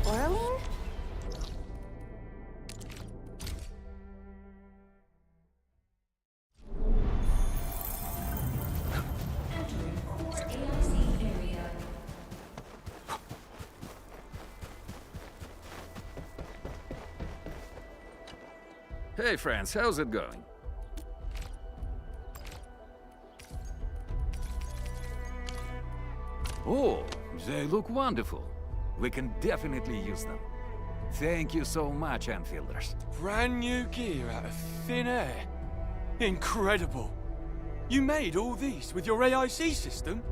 Orlean? Hey friends, how's it going? Oh, they look wonderful. We can definitely use them. Thank you so much, Enfielders. Brand new gear out of thin air. Incredible. You made all these with your AIC system?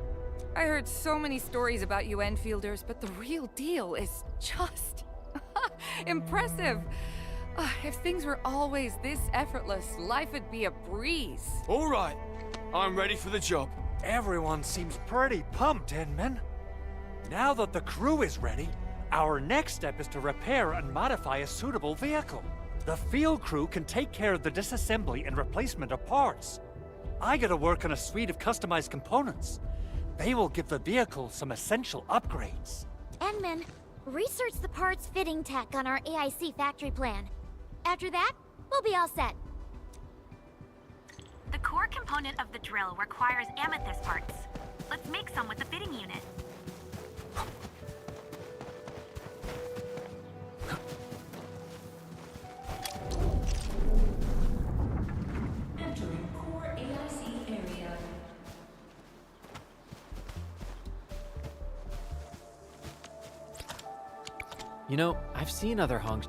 I heard so many stories about you Enfielders, but the real deal is just impressive. If things were always this effortless, life would be a breeze. All right, I'm ready for the job. Everyone seems pretty pumped, Inman. Now that the crew is ready, our next step is to repair and modify a suitable vehicle. The field crew can take care of the disassembly and replacement of parts. I gotta work on a suite of customized components. They will give the vehicle some essential upgrades. Enman, research the parts fitting tech on our AIC factory plan. After that, we'll be all set. The core component of the drill requires amethyst parts. Let's make some with the fitting unit. Entering core AIC area. You know, I've seen other honks.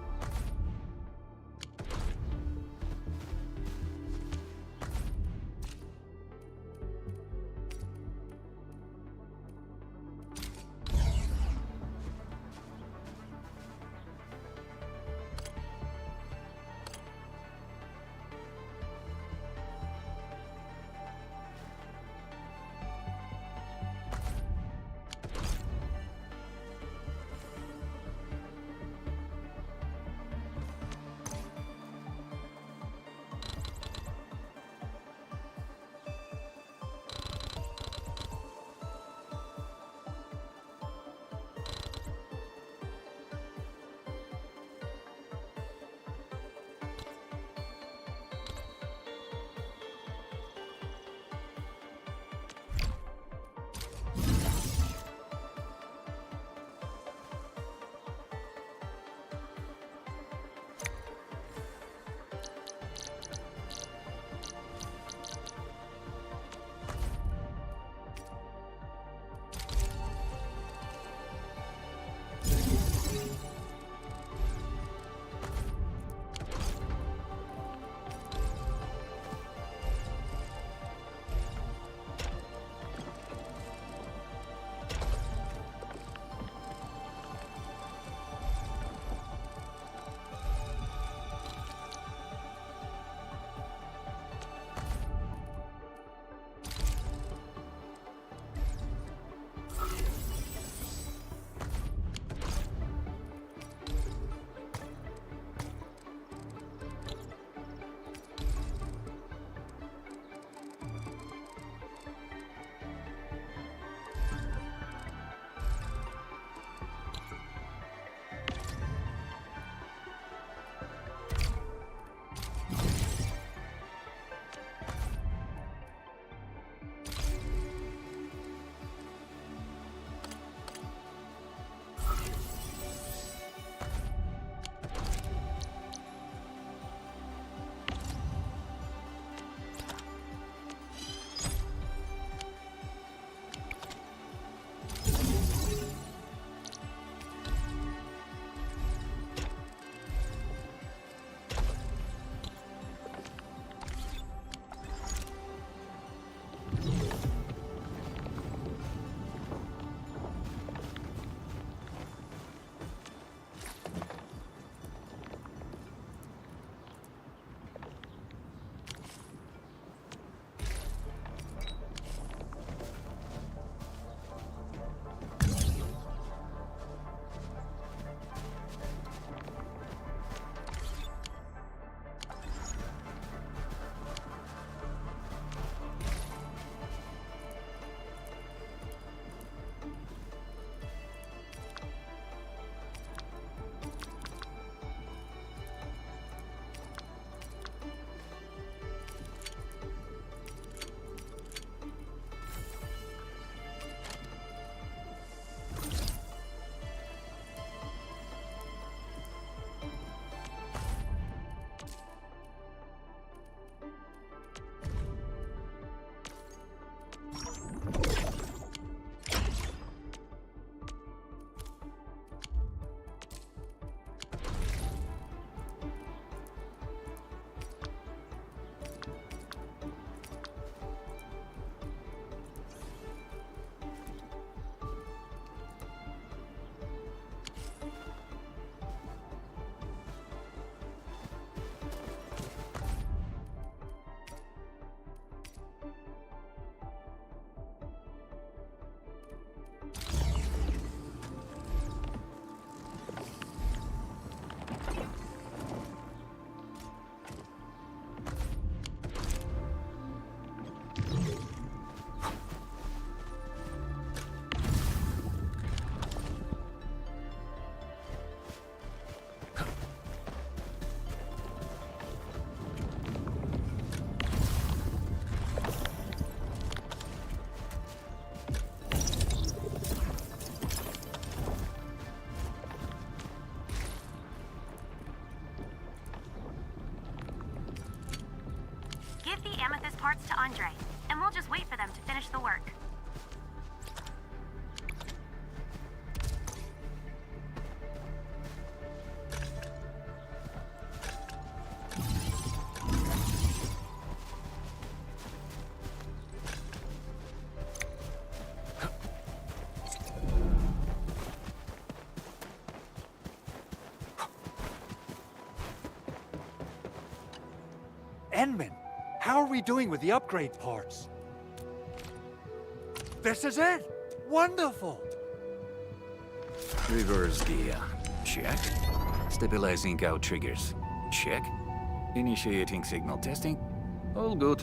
parts to Andre, and we'll just wait for them to finish the work. Enman, how are we doing with the upgrade parts? This is it! Wonderful! Reverse gear. Check. Stabilizing out triggers. Check. Initiating signal testing. All good.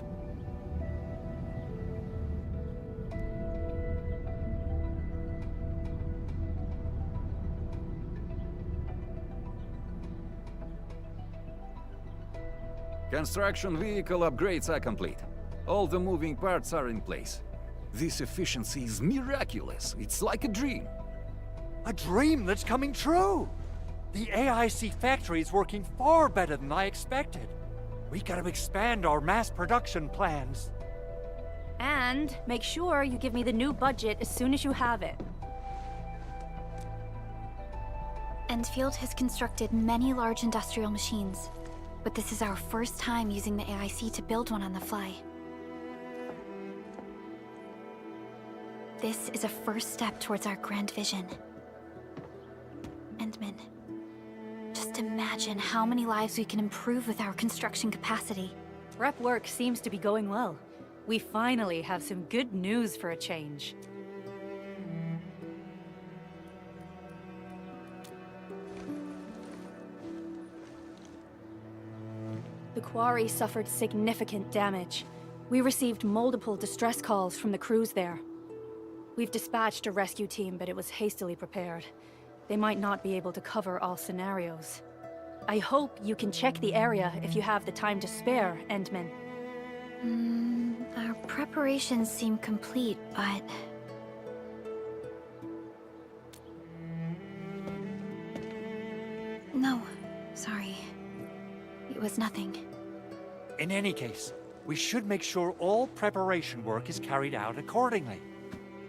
Construction vehicle upgrades are complete. All the moving parts are in place. This efficiency is miraculous. It's like a dream. A dream that's coming true! The AIC factory is working far better than I expected. We gotta expand our mass production plans. And make sure you give me the new budget as soon as you have it. Endfield has constructed many large industrial machines, but this is our first time using the AIC to build one on the fly. This is a first step towards our grand vision. Endman, just imagine how many lives we can improve with our construction capacity. Prep work seems to be going well. We finally have some good news for a change. The quarry suffered significant damage. We received multiple distress calls from the crews there. We've dispatched a rescue team, but it was hastily prepared. They might not be able to cover all scenarios. I hope you can check the area if you have the time to spare, Endman. Our preparations seem complete, but... No, sorry. It was nothing. In any case, we should make sure all preparation work is carried out accordingly.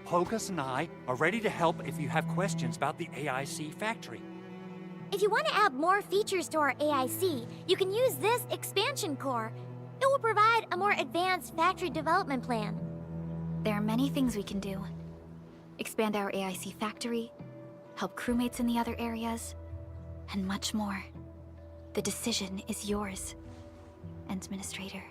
Hogus and I are ready to help if you have questions about the AIC factory. If you want to add more features to our AIC, you can use this expansion core. It will provide a more advanced factory development plan. There are many things we can do. Expand our AIC factory, help crewmates in the other areas, and much more. The decision is yours, Administrator.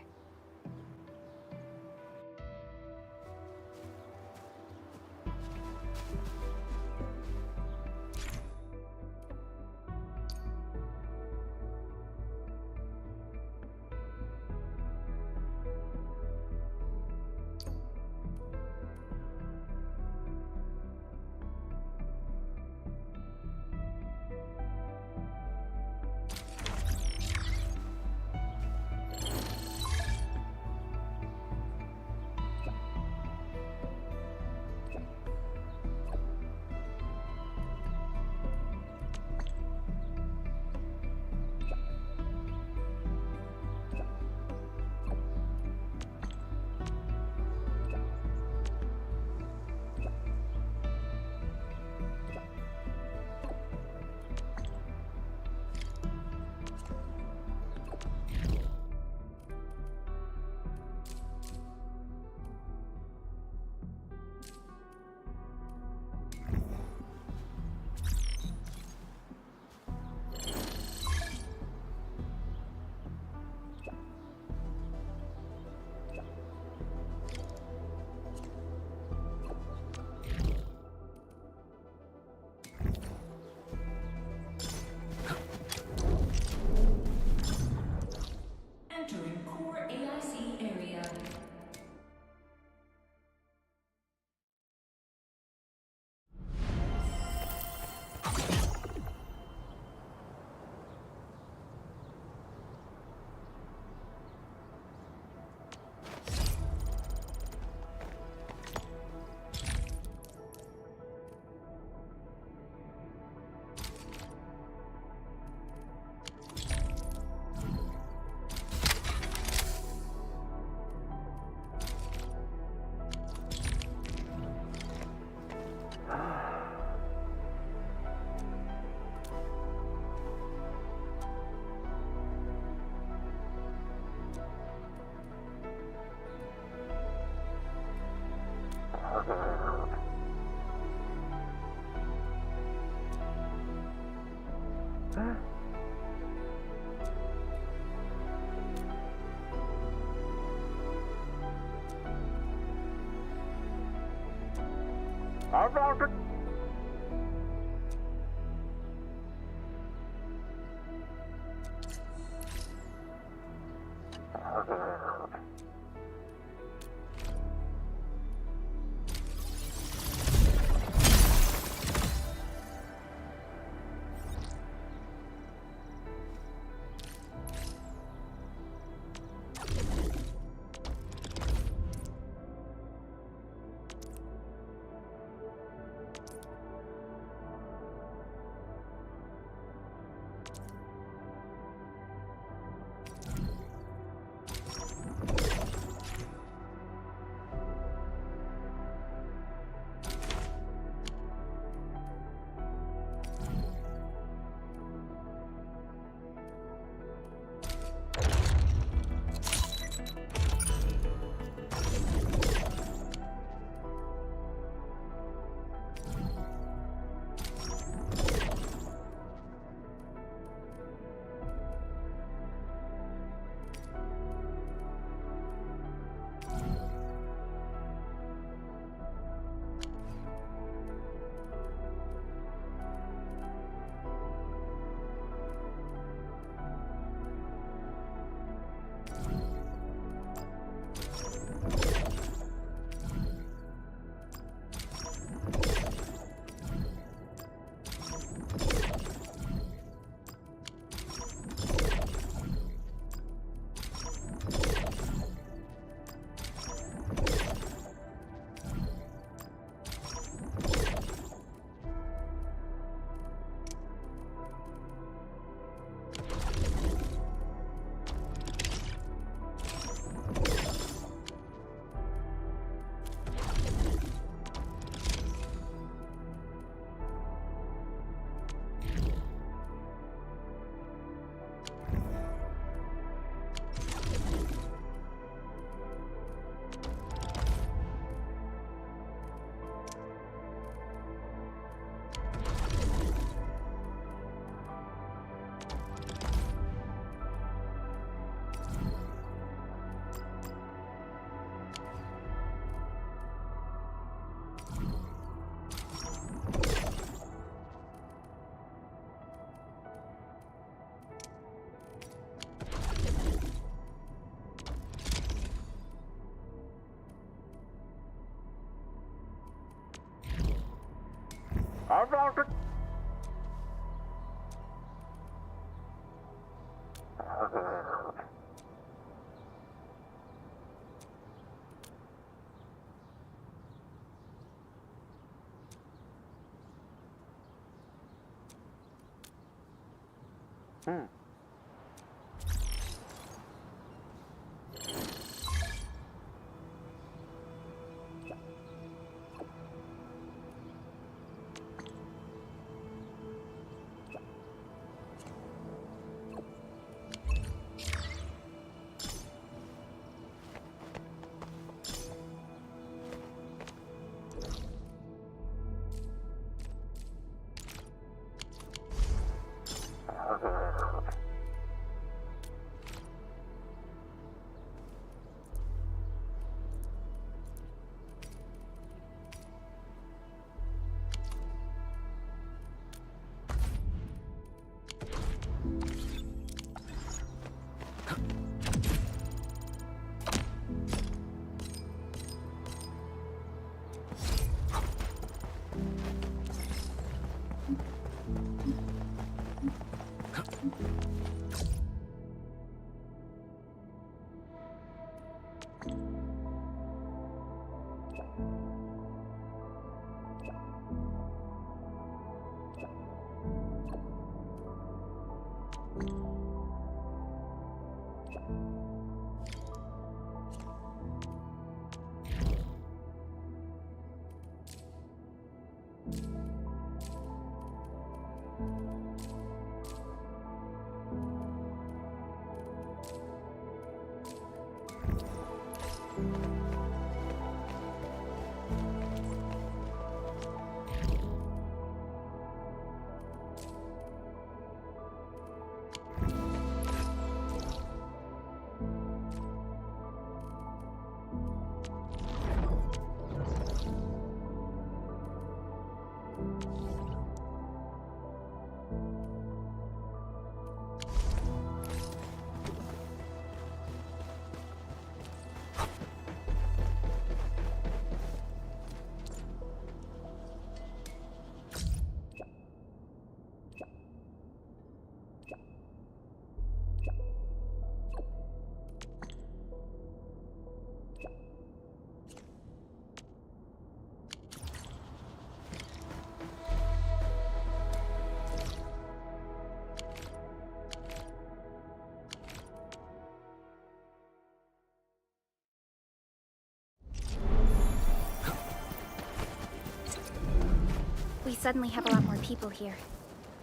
suddenly have a lot more people here.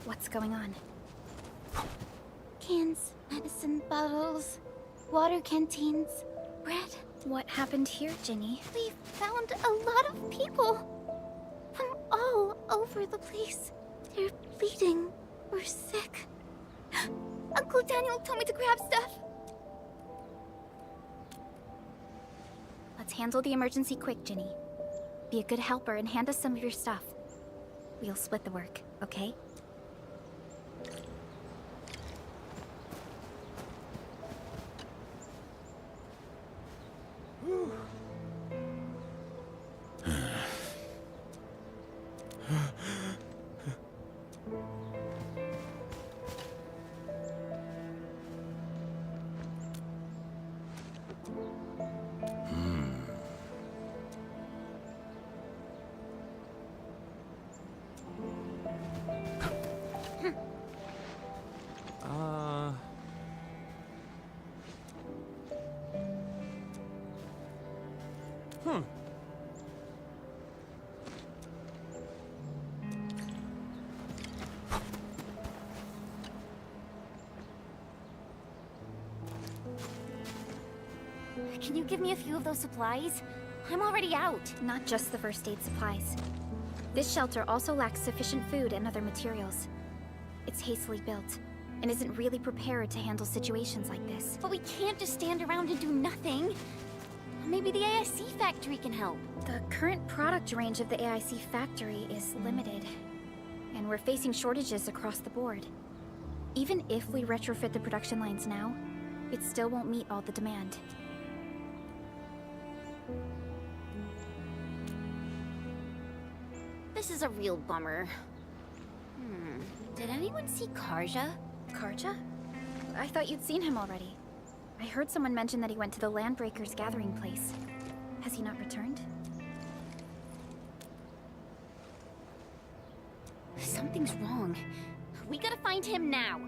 What's going on? Cans, medicine bottles, water canteens, bread. What happened here, Ginny? We found a lot of people from all over the place. They're bleeding or sick. Uncle Daniel told me to grab stuff. Let's handle the emergency quick, Ginny. Be a good helper and hand us some of your stuff. We'll split the work, okay? Can you give me a few of those supplies? I'm already out. Not just the first aid supplies. This shelter also lacks sufficient food and other materials. It's hastily built, and isn't really prepared to handle situations like this. But we can't just stand around and do nothing. Maybe the AIC factory can help. The current product range of the AIC factory is limited, and we're facing shortages across the board. Even if we retrofit the production lines now, it still won't meet all the demand. This is a real bummer. Did anyone see Karja? Karja? I thought you'd seen him already. I heard someone mention that he went to the Landbreakers gathering place. Has he not returned? Something's wrong. We gotta find him now.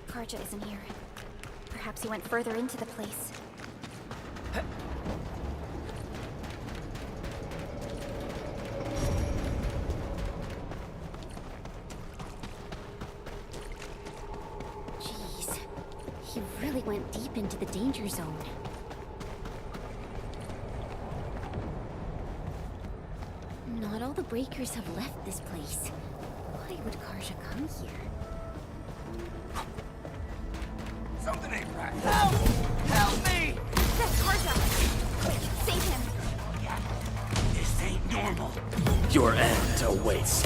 Karja isn't here. Perhaps he went further into the place. Jeez. He really went deep into the danger zone. Not all the breakers have left this place. Why would Karja come here? Something ain't right. Help! Help me! That's Karja! Quick, save him! This ain't normal. Your end awaits.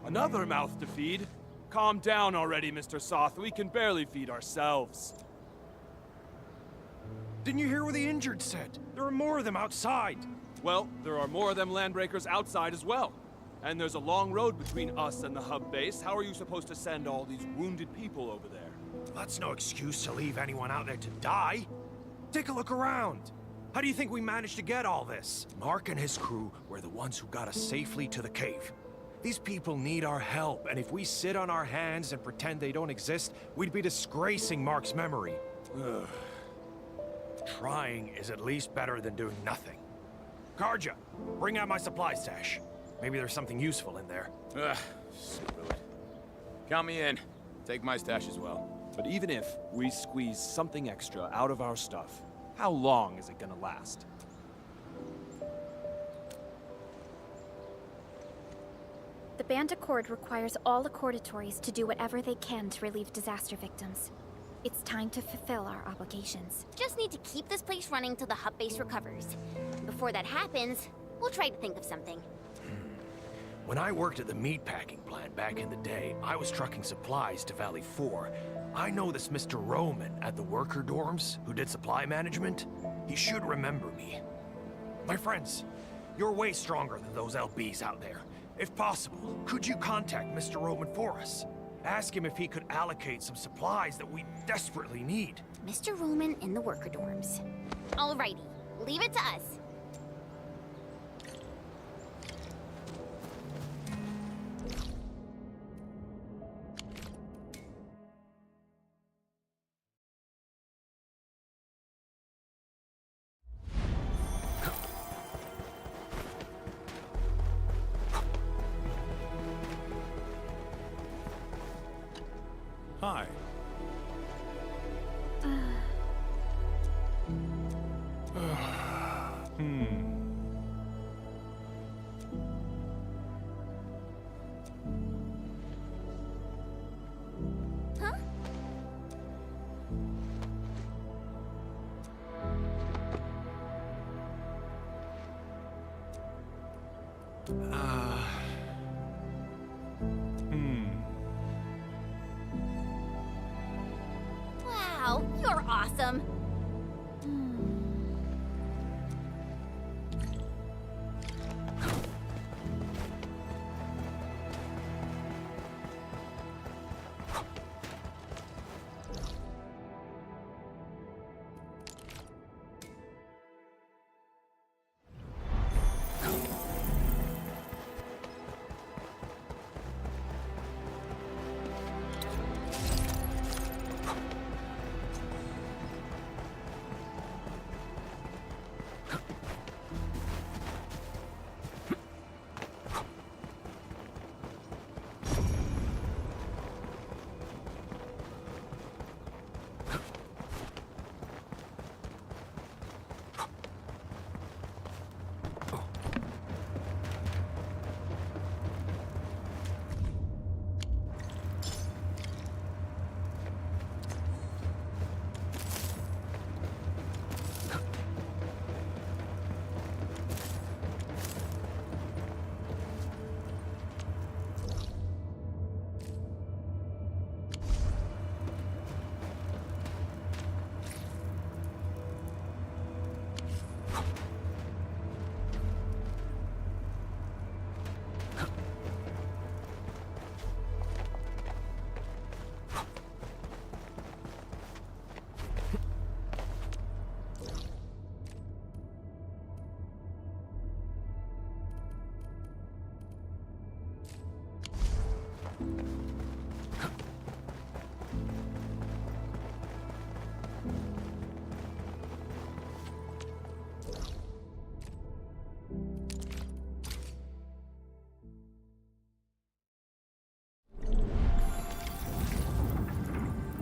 Another mouth to feed? Calm down already, Mr. Soth. We can barely feed ourselves. Didn't you hear what the injured said? There are more of them outside. Well, there are more of them Landbreakers outside as well. And there's a long road between us and the hub base. How are you supposed to send all these wounded people over there? That's no excuse to leave anyone out there to die. Take a look around. How do you think we managed to get all this? Mark and his crew were the ones who got us safely to the cave. These people need our help, and if we sit on our hands and pretend they don't exist, we'd be disgracing Mark's memory. Ugh. Trying is at least better than doing nothing. Karja, bring out my supply stash. Maybe there's something useful in there. Screw it. Count me in. Take my stash as well. But even if we squeeze something extra out of our stuff, how long is it gonna last? The Band Accord requires all Accordatories to do whatever they can to relieve disaster victims. It's time to fulfill our obligations. Just need to keep this place running till the hub base recovers. Before that happens, we'll try to think of something. When I worked at the meatpacking plant back in the day, I was trucking supplies to Valley 4. I know this Mr. Roman at the worker dorms who did supply management. He should remember me. My friends, you're way stronger than those LBs out there. If possible, could you contact Mr. Roman for us? Ask him if he could allocate some supplies that we desperately need. Mr. Roman in the worker dorms. Alrighty, leave it to us. Hi. Huh? Wow, you're awesome.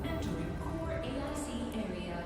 Entering core AIC area.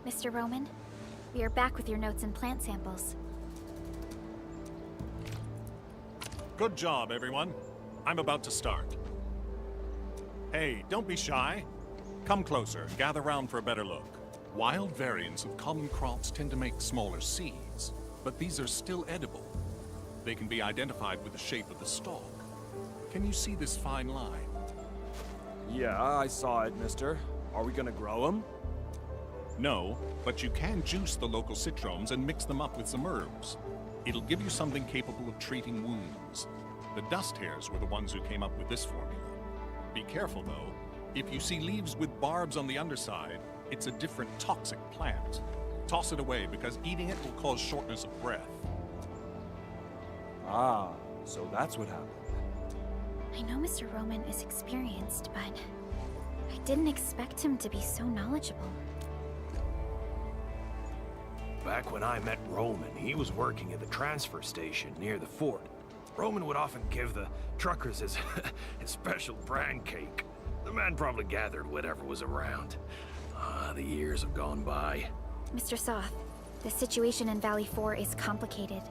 Mr. Roman, we are back with your notes and plant samples. Good job, everyone. I'm about to start. Hey, don't be shy. Come closer, gather round for a better look. Wild variants of common crops tend to make smaller seeds, but these are still edible. They can be identified with the shape of the stalk. Can you see this fine line? Yeah, I saw it, mister. Are we gonna grow them? No, but you can juice the local citromes and mix them up with some herbs. It'll give you something capable of treating wounds. The dust hares were the ones who came up with this formula. Be careful, though. If you see leaves with barbs on the underside, it's a different toxic plant. Toss it away because eating it will cause shortness of breath. Ah, so that's what happened. I know Mr. Roman is experienced, but I didn't expect him to be so knowledgeable. Back when I met Roman, he was working at the transfer station near the fort. Roman would often give the truckers his, his special brand cake. The man probably gathered whatever was around. The years have gone by. Mr. Soth, the situation in Valley 4 is complicated.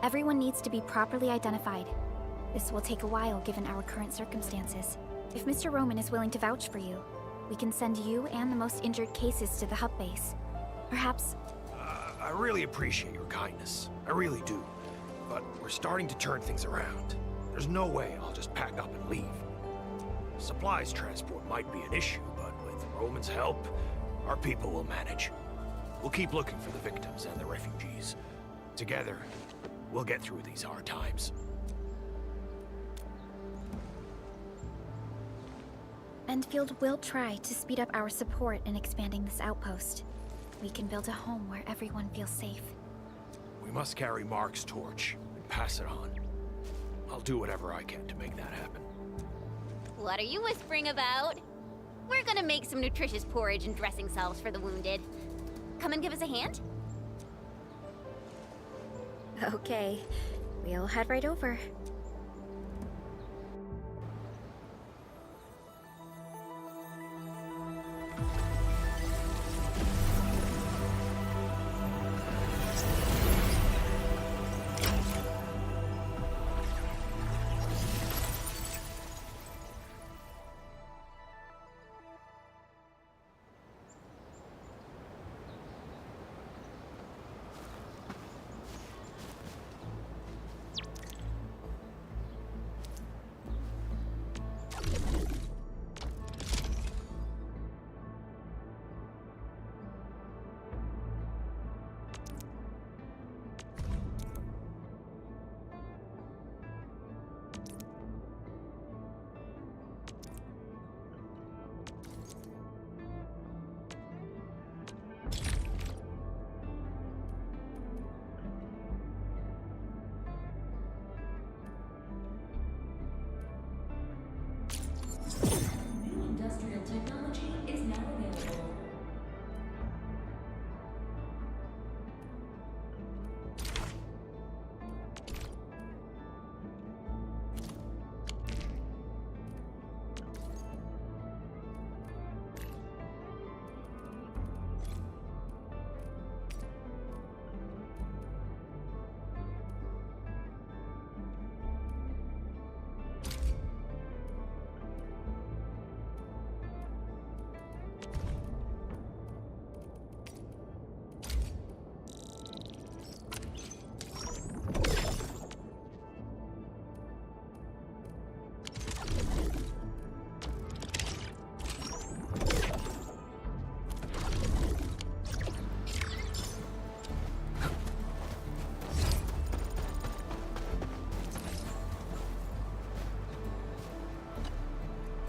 Everyone needs to be properly identified. This will take a while given our current circumstances. If Mr. Roman is willing to vouch for you, we can send you and the most injured cases to the hub base. Perhaps... I really appreciate your kindness. I really do. But we're starting to turn things around. There's no way I'll just pack up and leave. Supplies transport might be an issue, but with Roman's help, our people will manage. We'll keep looking for the victims and the refugees. Together, we'll get through these hard times. Endfield will try to speed up our support in expanding this outpost. We can build a home where everyone feels safe. We must carry Mark's torch and pass it on. I'll do whatever I can to make that happen. What are you whispering about? We're gonna make some nutritious porridge and dressing salves for the wounded. Come and give us a hand? Okay, we'll head right over. New industrial technology is now available.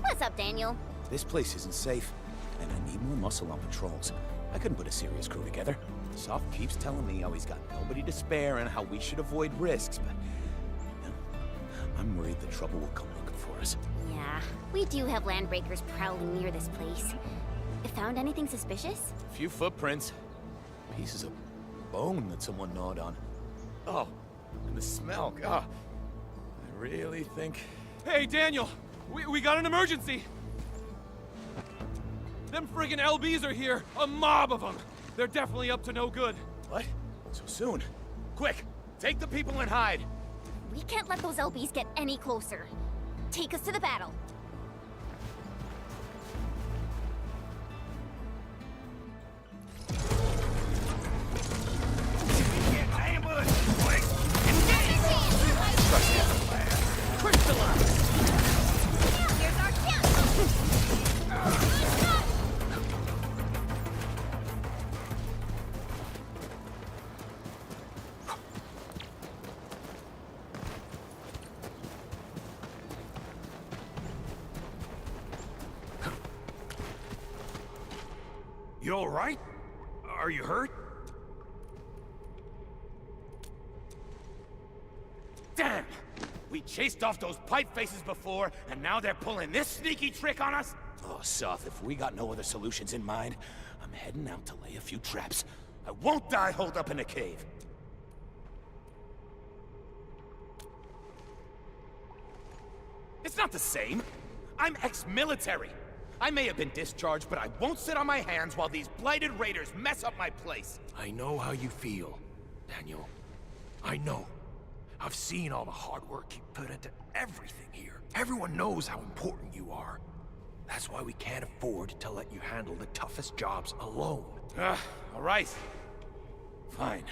What's up, Daniel? This place isn't safe, and I need more muscle on patrols. I couldn't put a serious crew together. Soft keeps telling me how he's got nobody to spare and how we should avoid risks, but... you know, I'm worried the trouble will come looking for us. Yeah, we do have landbreakers prowling near this place. Found anything suspicious? A few footprints. Pieces of bone that someone gnawed on. Oh, and the smell, God. I really think... Hey, Daniel! We got an emergency! Them friggin' LBs are here! A mob of them! They're definitely up to no good. What? So soon? Quick! Take the people and hide! We can't let those LBs get any closer. Take us to the battle. You all right? Are you hurt? Damn We chased off those pipe faces before, and now they're pulling this sneaky trick on us? Oh, Soth, if we got no other solutions in mind, I'm heading out to lay a few traps. I won't die holed up in a cave. It's not the same. I'm ex-military. I may have been discharged, but I won't sit on my hands while these blighted raiders mess up my place. I know how you feel, Daniel. I know. I've seen all the hard work you put into everything here. Everyone knows how important you are. That's why we can't afford to let you handle the toughest jobs alone. All right. Fine.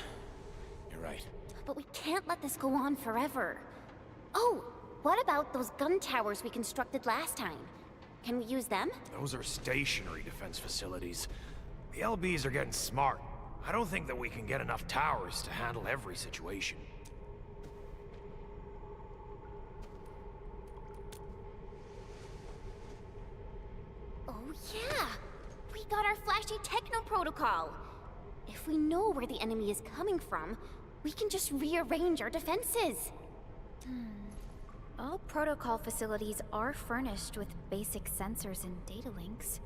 You're right. But we can't let this go on forever. Oh, what about those gun towers we constructed last time? Can we use them? Those are stationary defense facilities. The LBs are getting smart. I don't think that we can get enough towers to handle every situation. Oh yeah! We got our flashy techno protocol! If we know where the enemy is coming from, we can just rearrange our defenses. All protocol facilities are furnished with basic sensors and data links.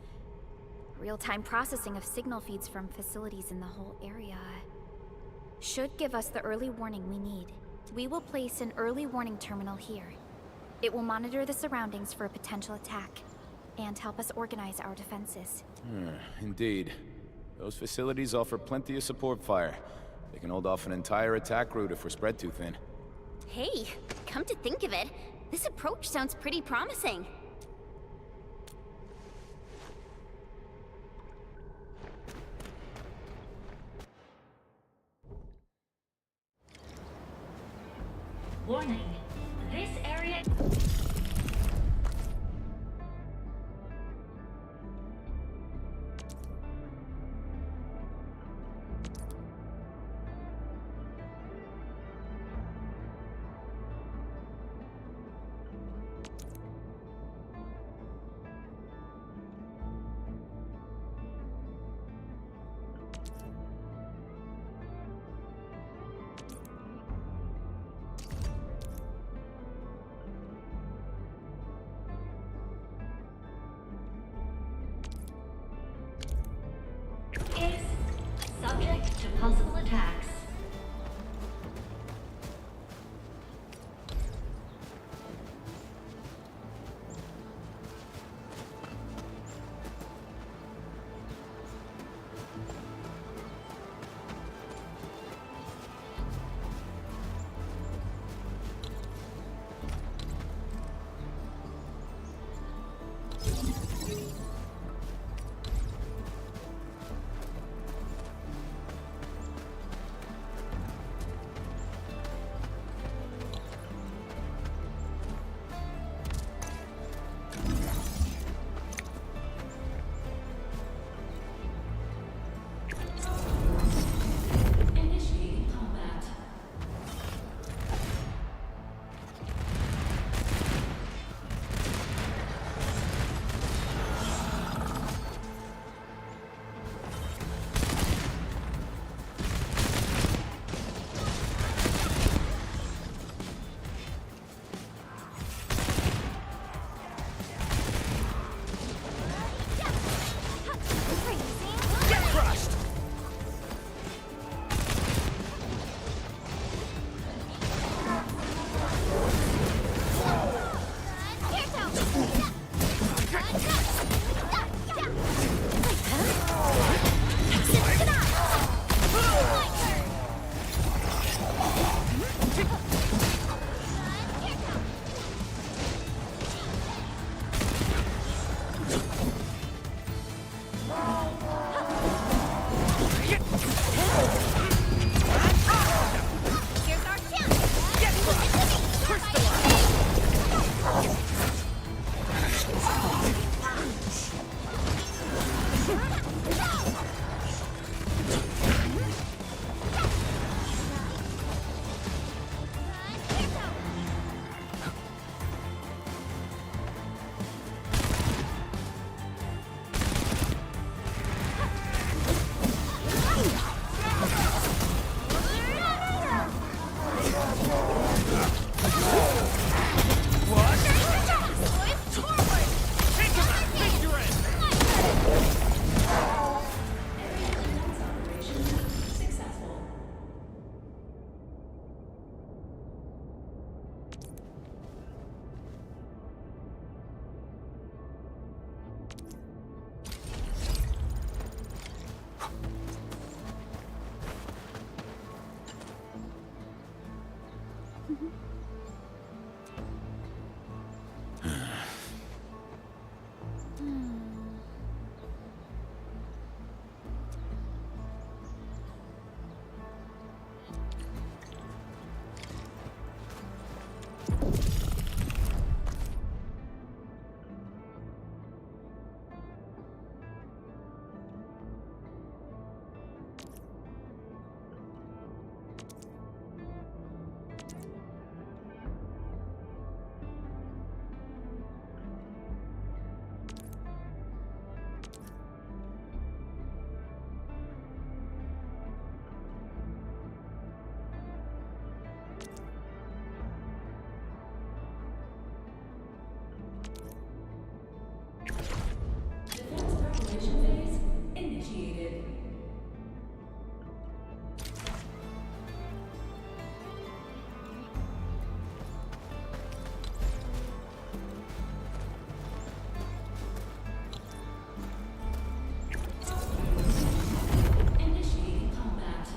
Real-time processing of signal feeds from facilities in the whole area should give us the early warning we need. We will place an early warning terminal here. It will monitor the surroundings for a potential attack and help us organize our defenses. Indeed. Those facilities offer plenty of support fire. They can hold off an entire attack route if we're spread too thin. Hey, come to think of it, this approach sounds pretty promising. Warning. This area... Defense preparation phase initiated. Initiating combat.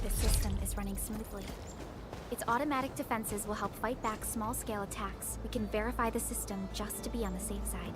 The system is running smoothly. Its automatic defenses will help fight back small-scale attacks. We can verify the system just to be on the safe side.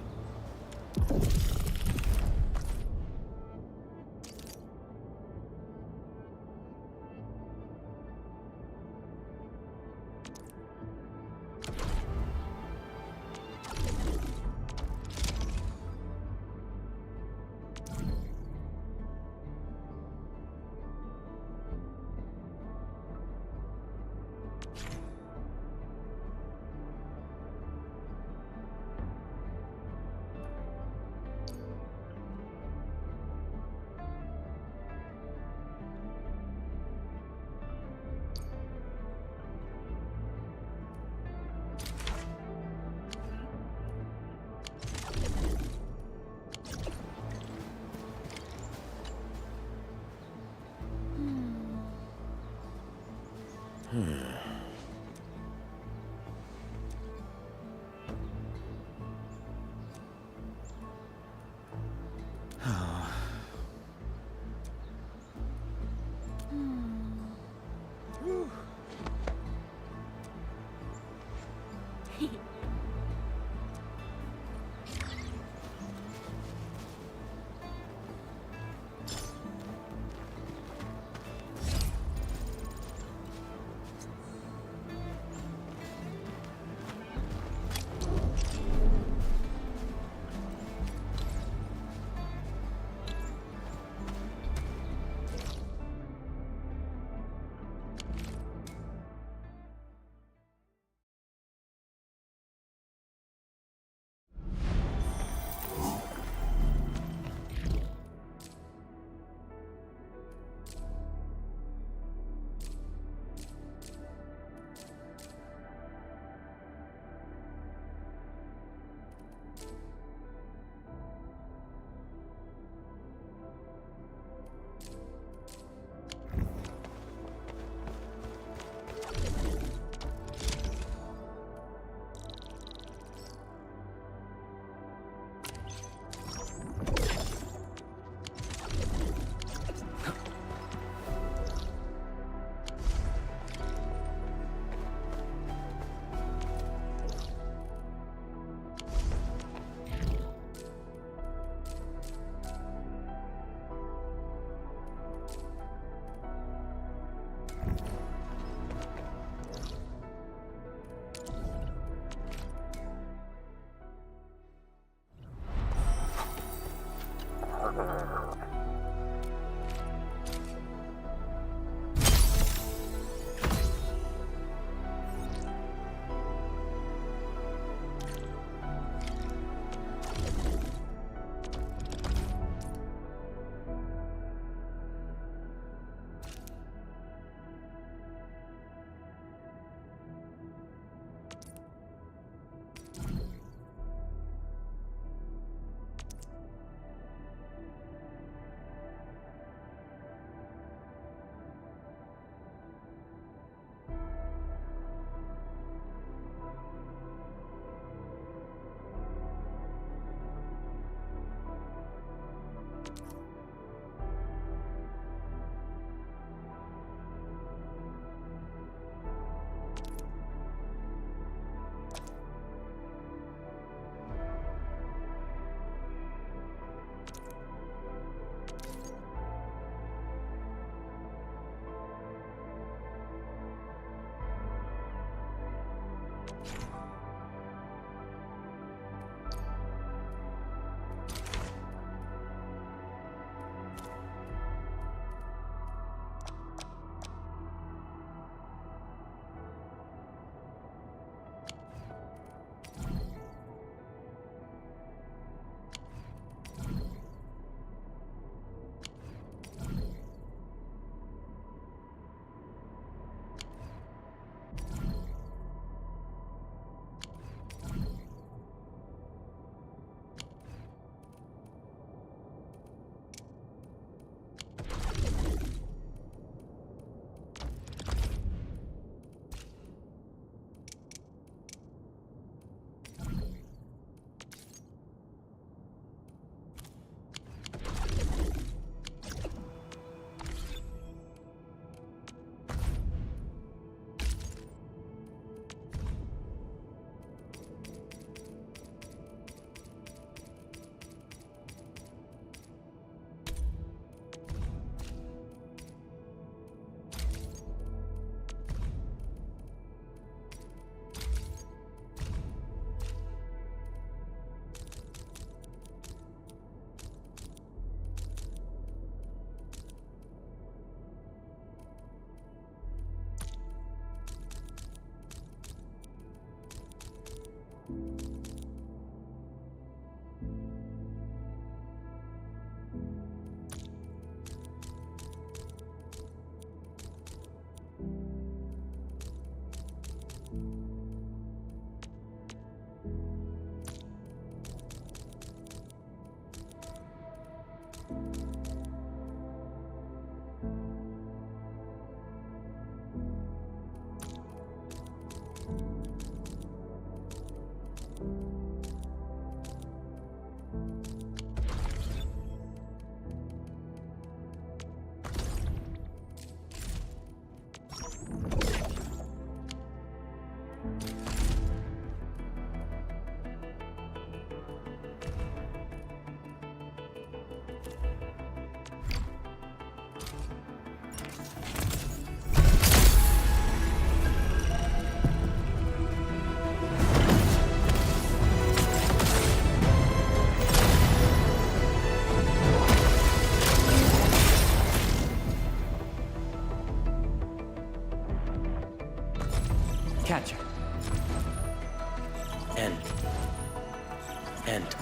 End.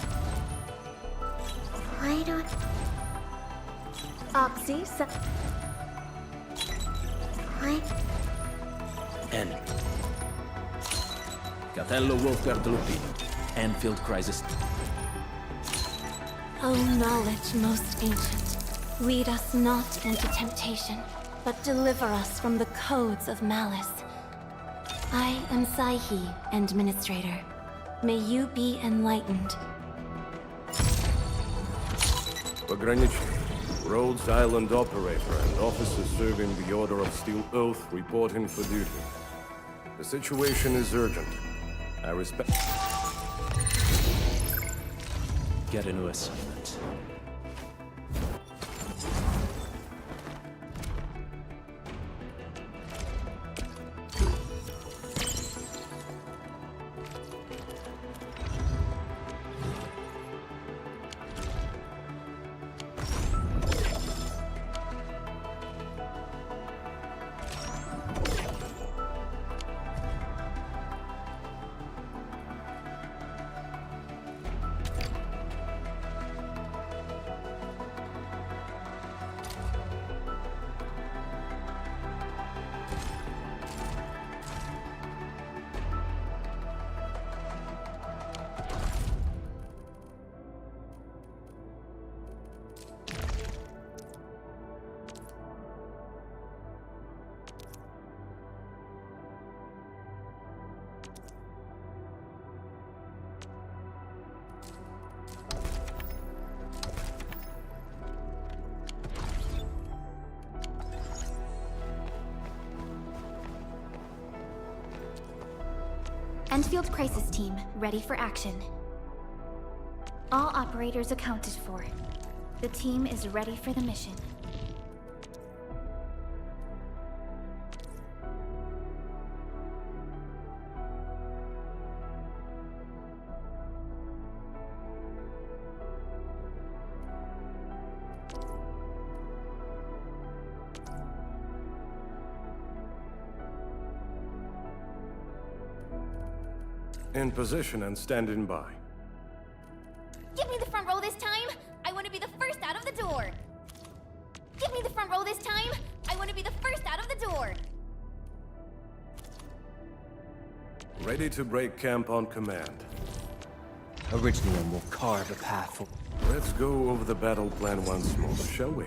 Why don't... Oxy, What? End. Catello Wolfguard Lupino. Endfield Crisis. O knowledge most ancient, lead us not into temptation, but deliver us from the codes of malice. I am Saihi, Administrator. May you be enlightened. Pograniczny, Rhodes Island Operator and officers serving the Order of Steel Oath reporting for duty. The situation is urgent. I respect... Get a new assignment. Endfield Crisis Team, ready for action. All operators accounted for. The team is ready for the mission. In position and standing by. Give me the front row this time! I want to be the first out of the door! Give me the front row this time! I want to be the first out of the door! Ready to break camp on command. Original will carve a path for... Let's go over the battle plan once more, shall we?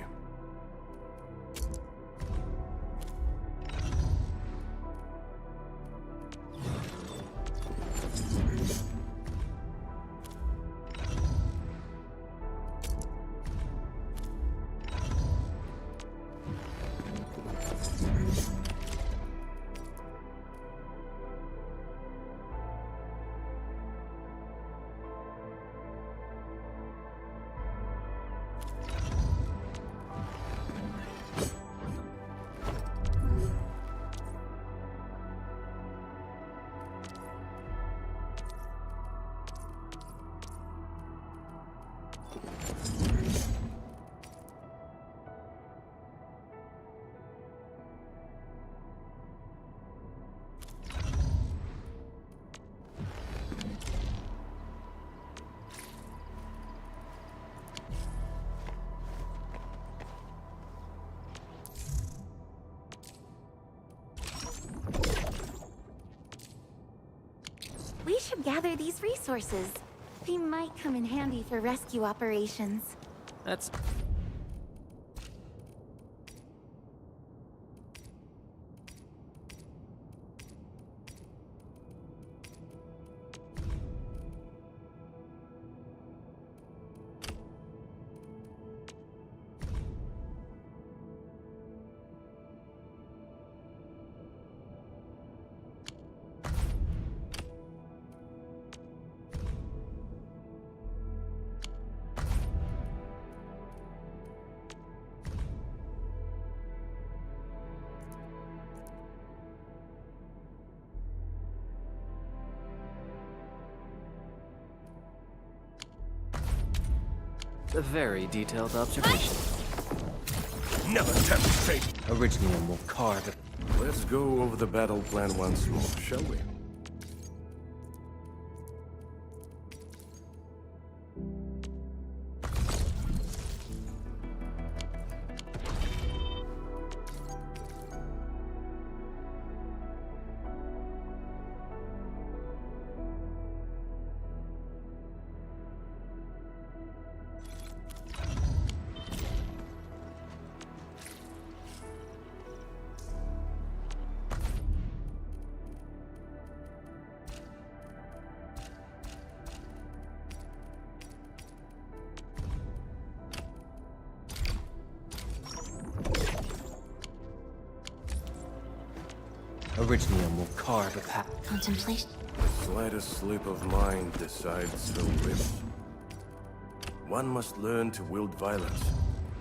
We should gather these resources. They might come in handy for rescue operations. That's... a very detailed observation. Never tempt fate! Original will carve it. Let's go over the battle plan once more, shall we? Orignium will carve a path. Contemplation. The slightest slip of mind decides the rift. One must learn to wield violence,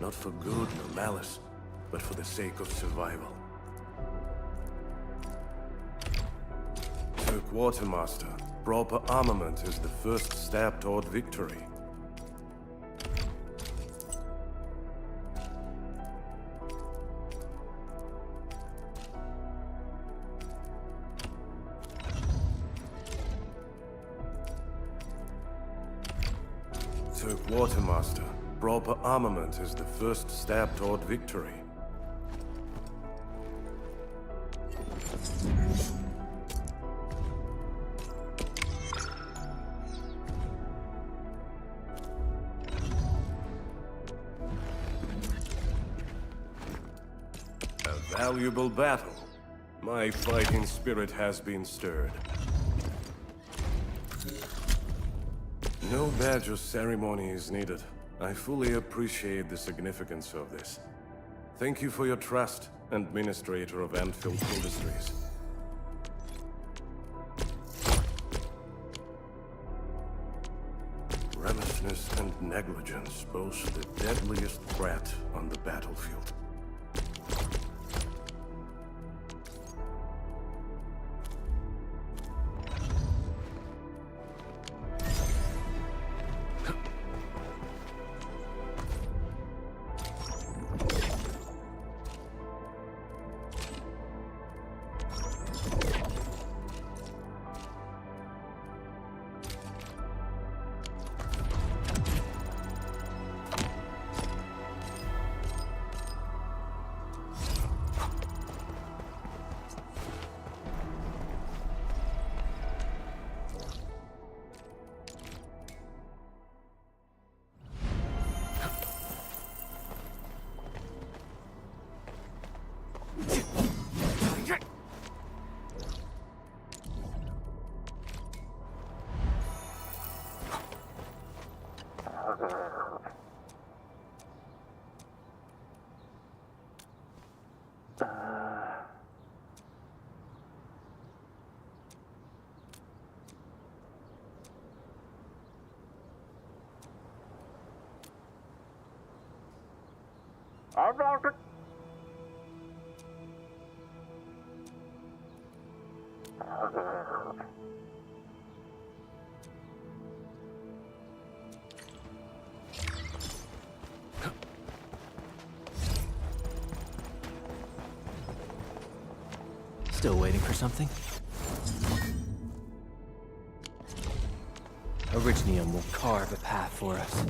not for good nor malice, but for the sake of survival. Sir Quartermaster, proper armament is the first step toward victory. Sir Quartermaster, proper armament is the first step toward victory. A valuable battle. My fighting spirit has been stirred. No badge or ceremony is needed. I fully appreciate the significance of this. Thank you for your trust, Administrator of Endfield Industries. Remissness and negligence pose the deadliest threat on the battlefield. Still waiting for something? Orignium will carve a path for us.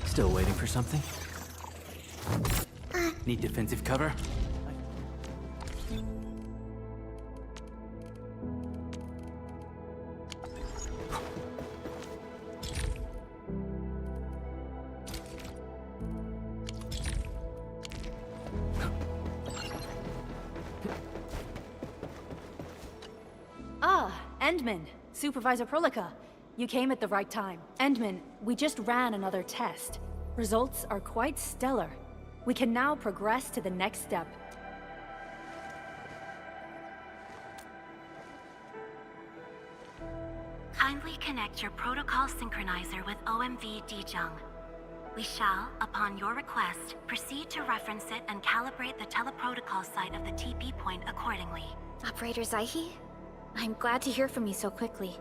Still waiting for something? Need defensive cover? Ah, Endman, Supervisor Prolica. You came at the right time. Endman, we just ran another test. Results are quite stellar. We can now progress to the next step. Kindly connect your protocol synchronizer with OMV Dijung. We shall, upon your request, proceed to reference it and calibrate the teleprotocol site of the TP point accordingly. Operator Zaihi? I'm glad to hear from you so quickly.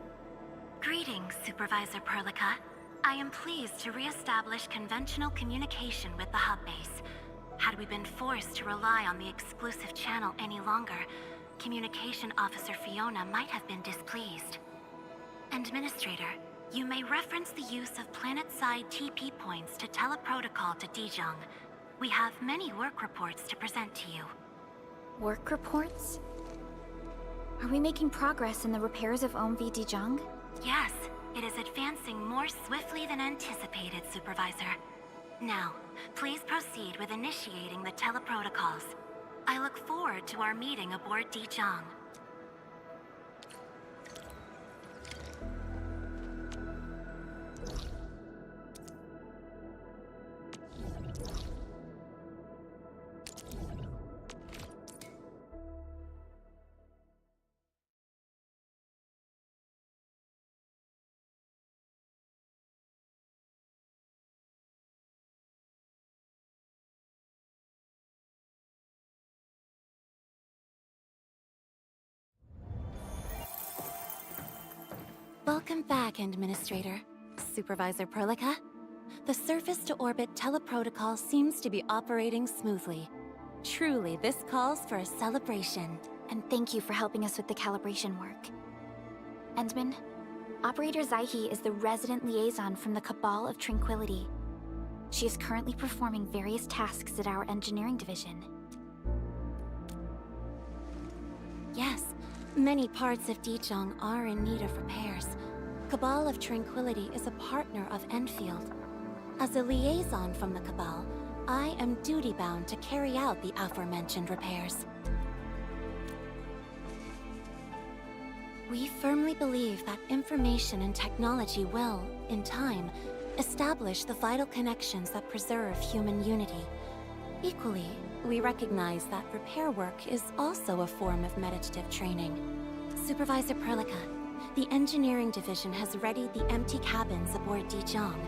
Greetings, Supervisor Perlica. I am pleased to re-establish conventional communication with the hub base. Had we been forced to rely on the exclusive channel any longer, Communication Officer Fiona might have been displeased. Administrator, you may reference the use of planet-side TP points to teleprotocol to Dijong. We have many work reports to present to you. Work reports? Are we making progress in the repairs of OMV Dijong? Yes, it is advancing more swiftly than anticipated, Supervisor. Now, please proceed with initiating the teleprotocols. I look forward to our meeting aboard Dijong. Welcome back, Administrator. Supervisor Perlica. The surface-to-orbit teleprotocol seems to be operating smoothly. Truly, this calls for a celebration. And thank you for helping us with the calibration work. Endman, Operator Zaihi is the resident liaison from the Cabal of Tranquility. She is currently performing various tasks at our engineering division. Yes, many parts of Dijong are in need of repairs. Cabal of Tranquility is a partner of Endfield. As a liaison from the Cabal, I am duty-bound to carry out the aforementioned repairs. We firmly believe that information and technology will, in time, establish the vital connections that preserve human unity. Equally, we recognize that repair work is also a form of meditative training. Supervisor Perlica, the engineering division has readied the empty cabins aboard Dijong.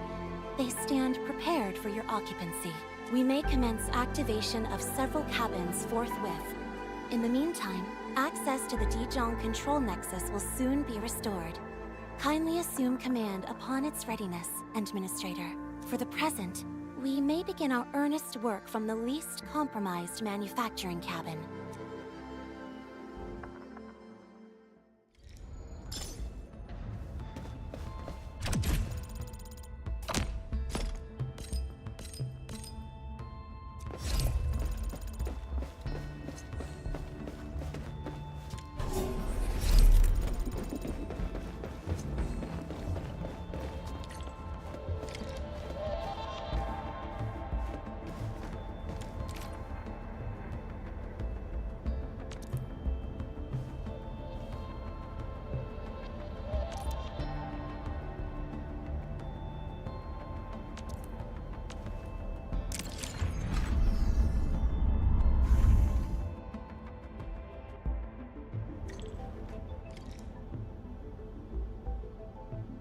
They stand prepared for your occupancy. We may commence activation of several cabins forthwith. In the meantime, access to the Dijong control nexus will soon be restored. Kindly assume command upon its readiness, Administrator. For the present, we may begin our earnest work from the least compromised manufacturing cabin.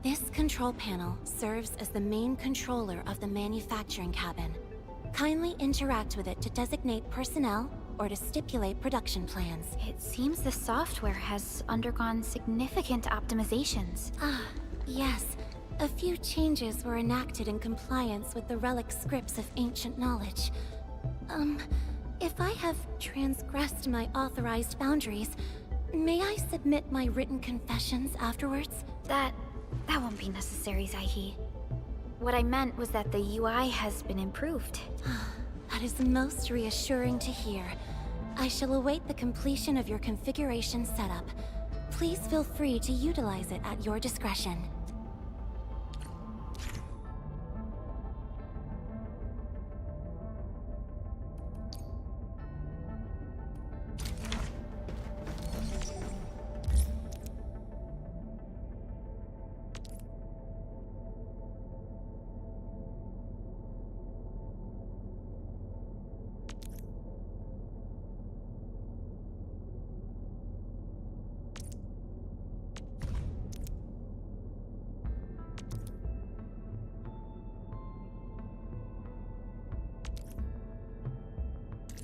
This control panel serves as the main controller of the manufacturing cabin. Kindly interact with it to designate personnel or to stipulate production plans. It seems the software has undergone significant optimizations. Yes. A few changes were enacted in compliance with the relic scripts of ancient knowledge. If I have transgressed my authorized boundaries, may I submit my written confessions afterwards? That won't be necessary, Zaihi. What I meant was that the UI has been improved. That is most reassuring to hear. I shall await the completion of your configuration setup. Please feel free to utilize it at your discretion.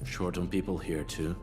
Short on people here, too?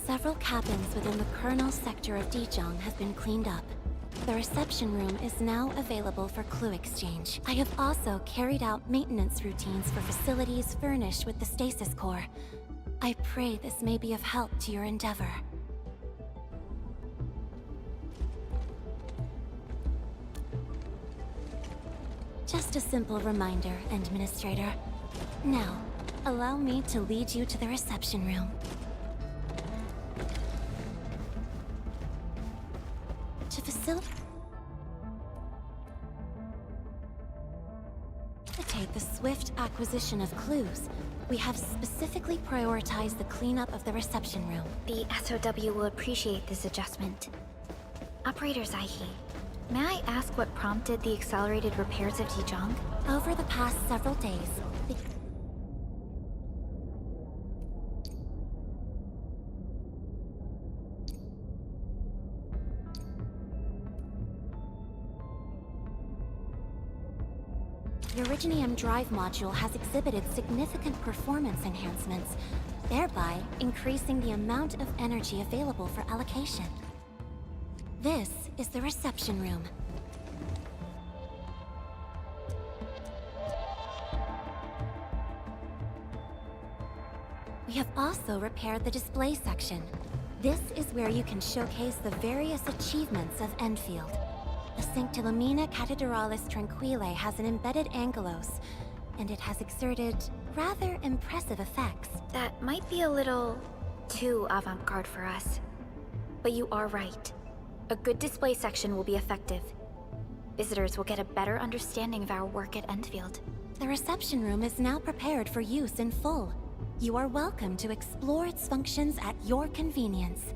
Several cabins within the kernel sector of Dijong have been cleaned up. The reception room is now available for clue exchange. I have also carried out maintenance routines for facilities furnished with the stasis core. I pray this may be of help to your endeavor. Just a simple reminder, Administrator. Now, allow me to lead you to the reception room. To facilitate the swift acquisition of clues, we have specifically prioritized the cleanup of the reception room. The SOW will appreciate this adjustment. Operator Zaihi, may I ask what prompted the accelerated repairs of Dijong? Over the past several days, the Originium drive module has exhibited significant performance enhancements, thereby increasing the amount of energy available for allocation. This is the reception room. We have also repaired the display section. This is where you can showcase the various achievements of Endfield. The Sanctilumina Cathedralis Tranquile has an embedded angelos, and it has exerted rather impressive effects. That might be a little too avant-garde for us. But you are right. A good display section will be effective. Visitors will get a better understanding of our work at Endfield. The reception room is now prepared for use in full. You are welcome to explore its functions at your convenience.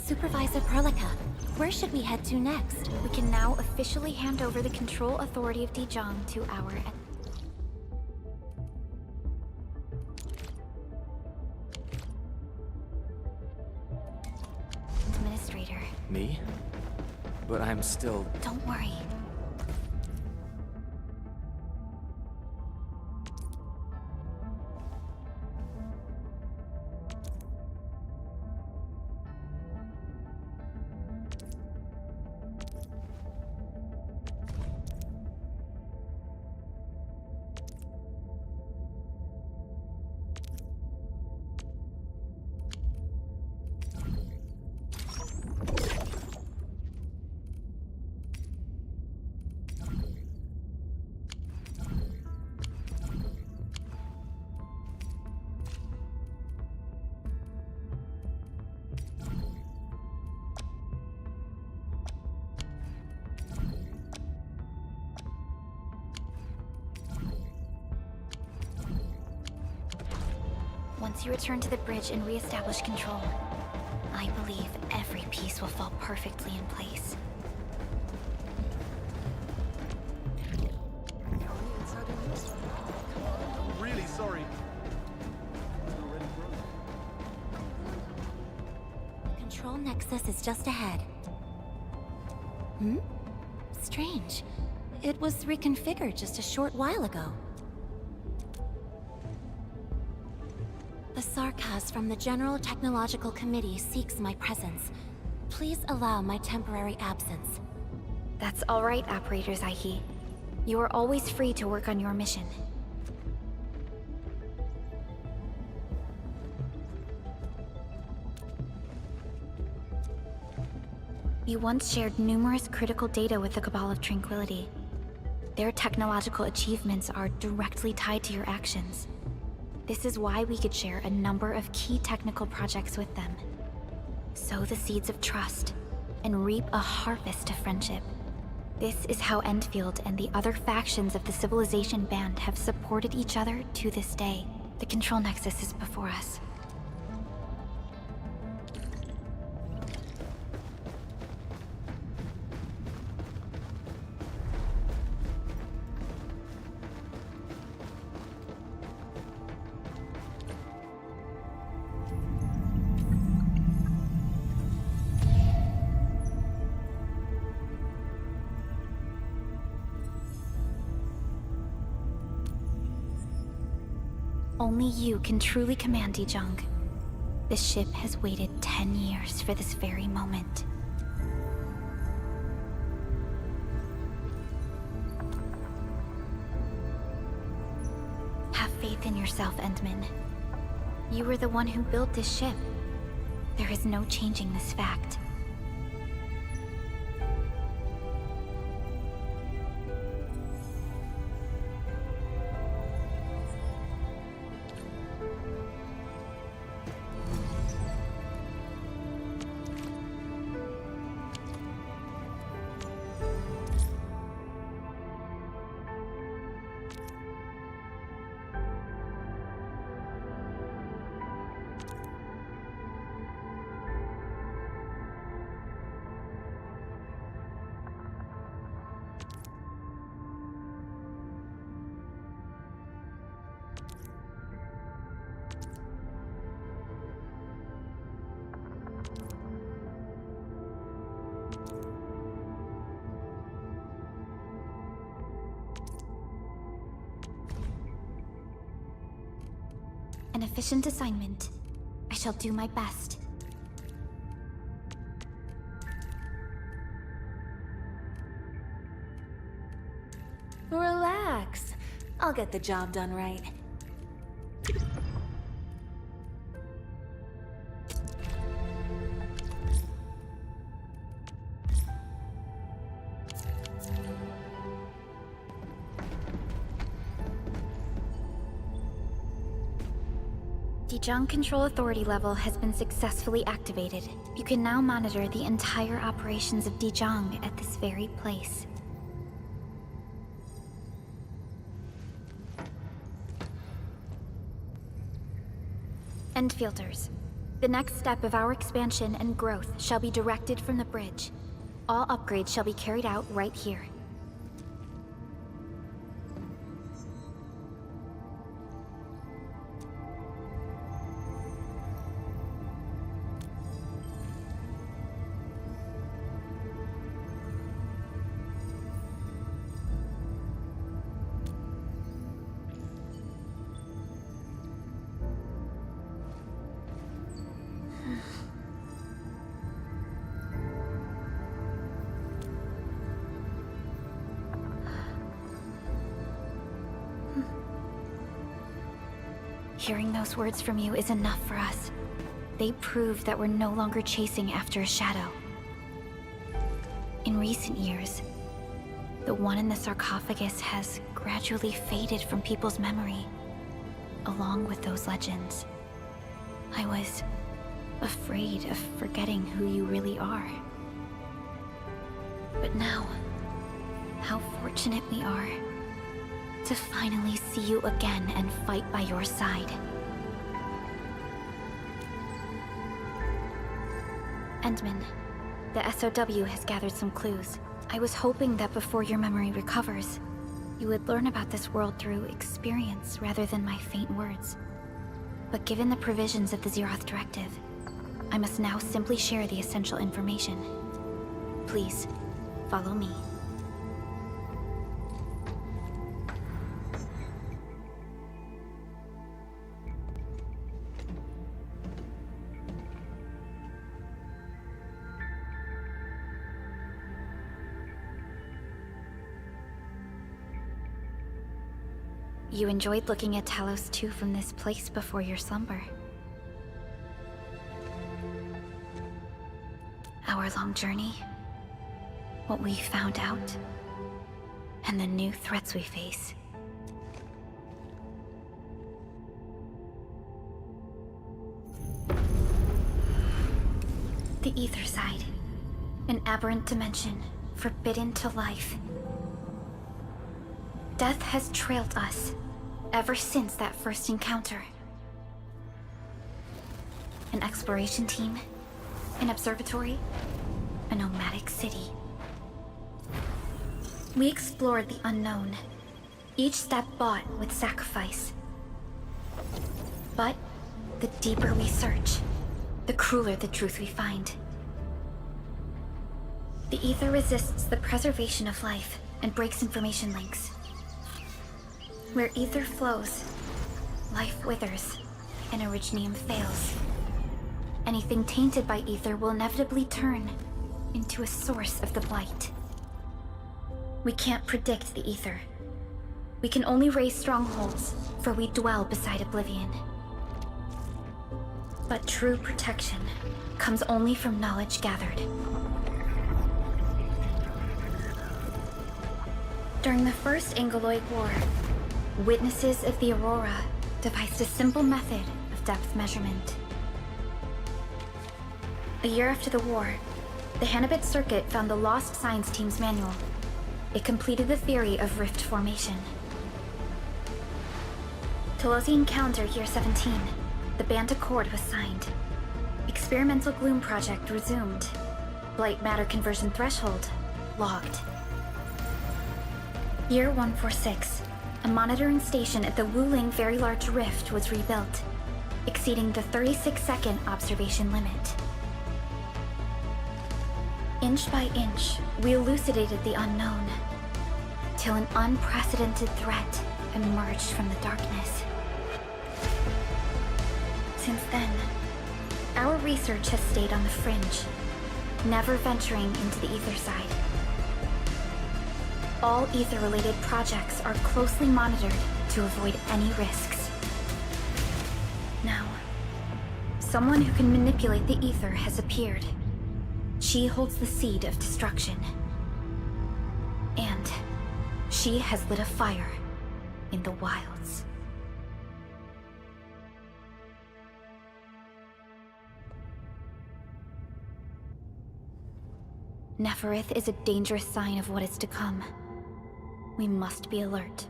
Supervisor Perlica, where should we head to next? We can now officially hand over the control authority of Dijong to our... Administrator. Me? But I'm still... Don't worry. Once you return to the bridge and re-establish control, I believe every piece will fall perfectly in place. I'm really sorry. Control Nexus is just ahead. Strange. It was reconfigured just a short while ago. The Sarkaz from the General Technological Committee seeks my presence. Please allow my temporary absence. That's all right, Operator Zaihi. You are always free to work on your mission. You once shared numerous critical data with the Cabal of Tranquility. Their technological achievements are directly tied to your actions. This is why we could share a number of key technical projects with them. Sow the seeds of trust, and reap a harvest of friendship. This is how Endfield and the other factions of the Civilization Band have supported each other to this day. The Control Nexus is before us. Only you can truly command Dijong. This ship has waited 10 years for this very moment. Have faith in yourself, Endman. You were the one who built this ship. There is no changing this fact. An efficient assignment. I shall do my best. Relax. I'll get the job done right. Dijong Control Authority level has been successfully activated. You can now monitor the entire operations of Dijong at this very place. Endfielders, the next step of our expansion and growth shall be directed from the bridge. All upgrades shall be carried out right here. Hearing those words from you is enough for us. They prove that we're no longer chasing after a shadow. In recent years, the one in the sarcophagus has gradually faded from people's memory, along with those legends. I was afraid of forgetting who you really are. But now, how fortunate we are to finally see you again and fight by your side. Endman, the SOW has gathered some clues. I was hoping that before your memory recovers, you would learn about this world through experience rather than my faint words. But given the provisions of the Zeroth Directive, I must now simply share the essential information. Please, follow me. You enjoyed looking at Talos 2 from this place before your slumber. Our long journey, what we found out, and the new threats we face. The Ether Side, an aberrant dimension, forbidden to life. Death has trailed us ever since that first encounter. An exploration team, an observatory, a nomadic city. We explored the unknown, each step bought with sacrifice. But the deeper we search, the crueler the truth we find. The Ether resists the preservation of life and breaks information links. Where Ether flows, life withers, and Originium fails. Anything tainted by Ether will inevitably turn into a source of the Blight. We can't predict the Ether. We can only raise strongholds, for we dwell beside Oblivion. But true protection comes only from knowledge gathered. During the First Angoloid War, witnesses of the Aurora devised a simple method of depth measurement. A year after the war, the Hannibit Circuit found the lost science team's manual. It completed the theory of rift formation. Telosian calendar year 17, the Band Accord was signed. Experimental Gloom project resumed. Blight matter conversion threshold logged. Year 146, a monitoring station at the Wuling Very Large Rift was rebuilt, exceeding the 36-second observation limit. Inch by inch, we elucidated the unknown, till an unprecedented threat emerged from the darkness. Since then, our research has stayed on the fringe, never venturing into the Ether Side. All Ether-related projects are closely monitored to avoid any risks. Now, someone who can manipulate the Ether has appeared. She holds the seed of destruction. And she has lit a fire in the wilds. Neferith is a dangerous sign of what is to come. We must be alert,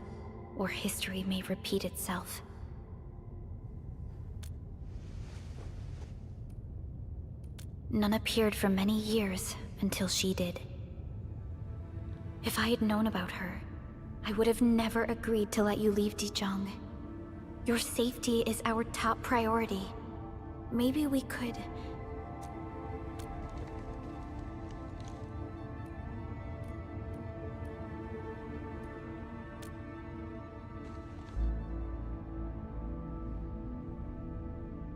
or history may repeat itself. None appeared for many years until she did. If I had known about her, I would have never agreed to let you leave Dijong. Your safety is our top priority. Maybe we could...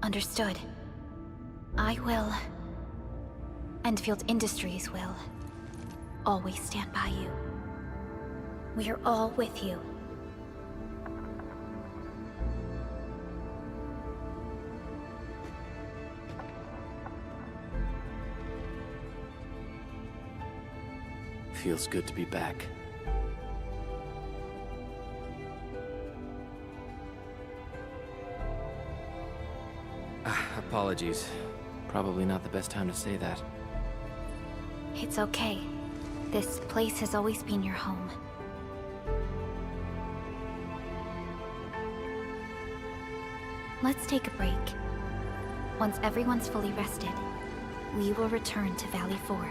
Understood. I will. Endfield Industries will. Always stand by you. We are all with you. Feels good to be back. Apologies. Probably not the best time to say that. It's okay. This place has always been your home. Let's take a break. Once everyone's fully rested, we will return to Valley 4.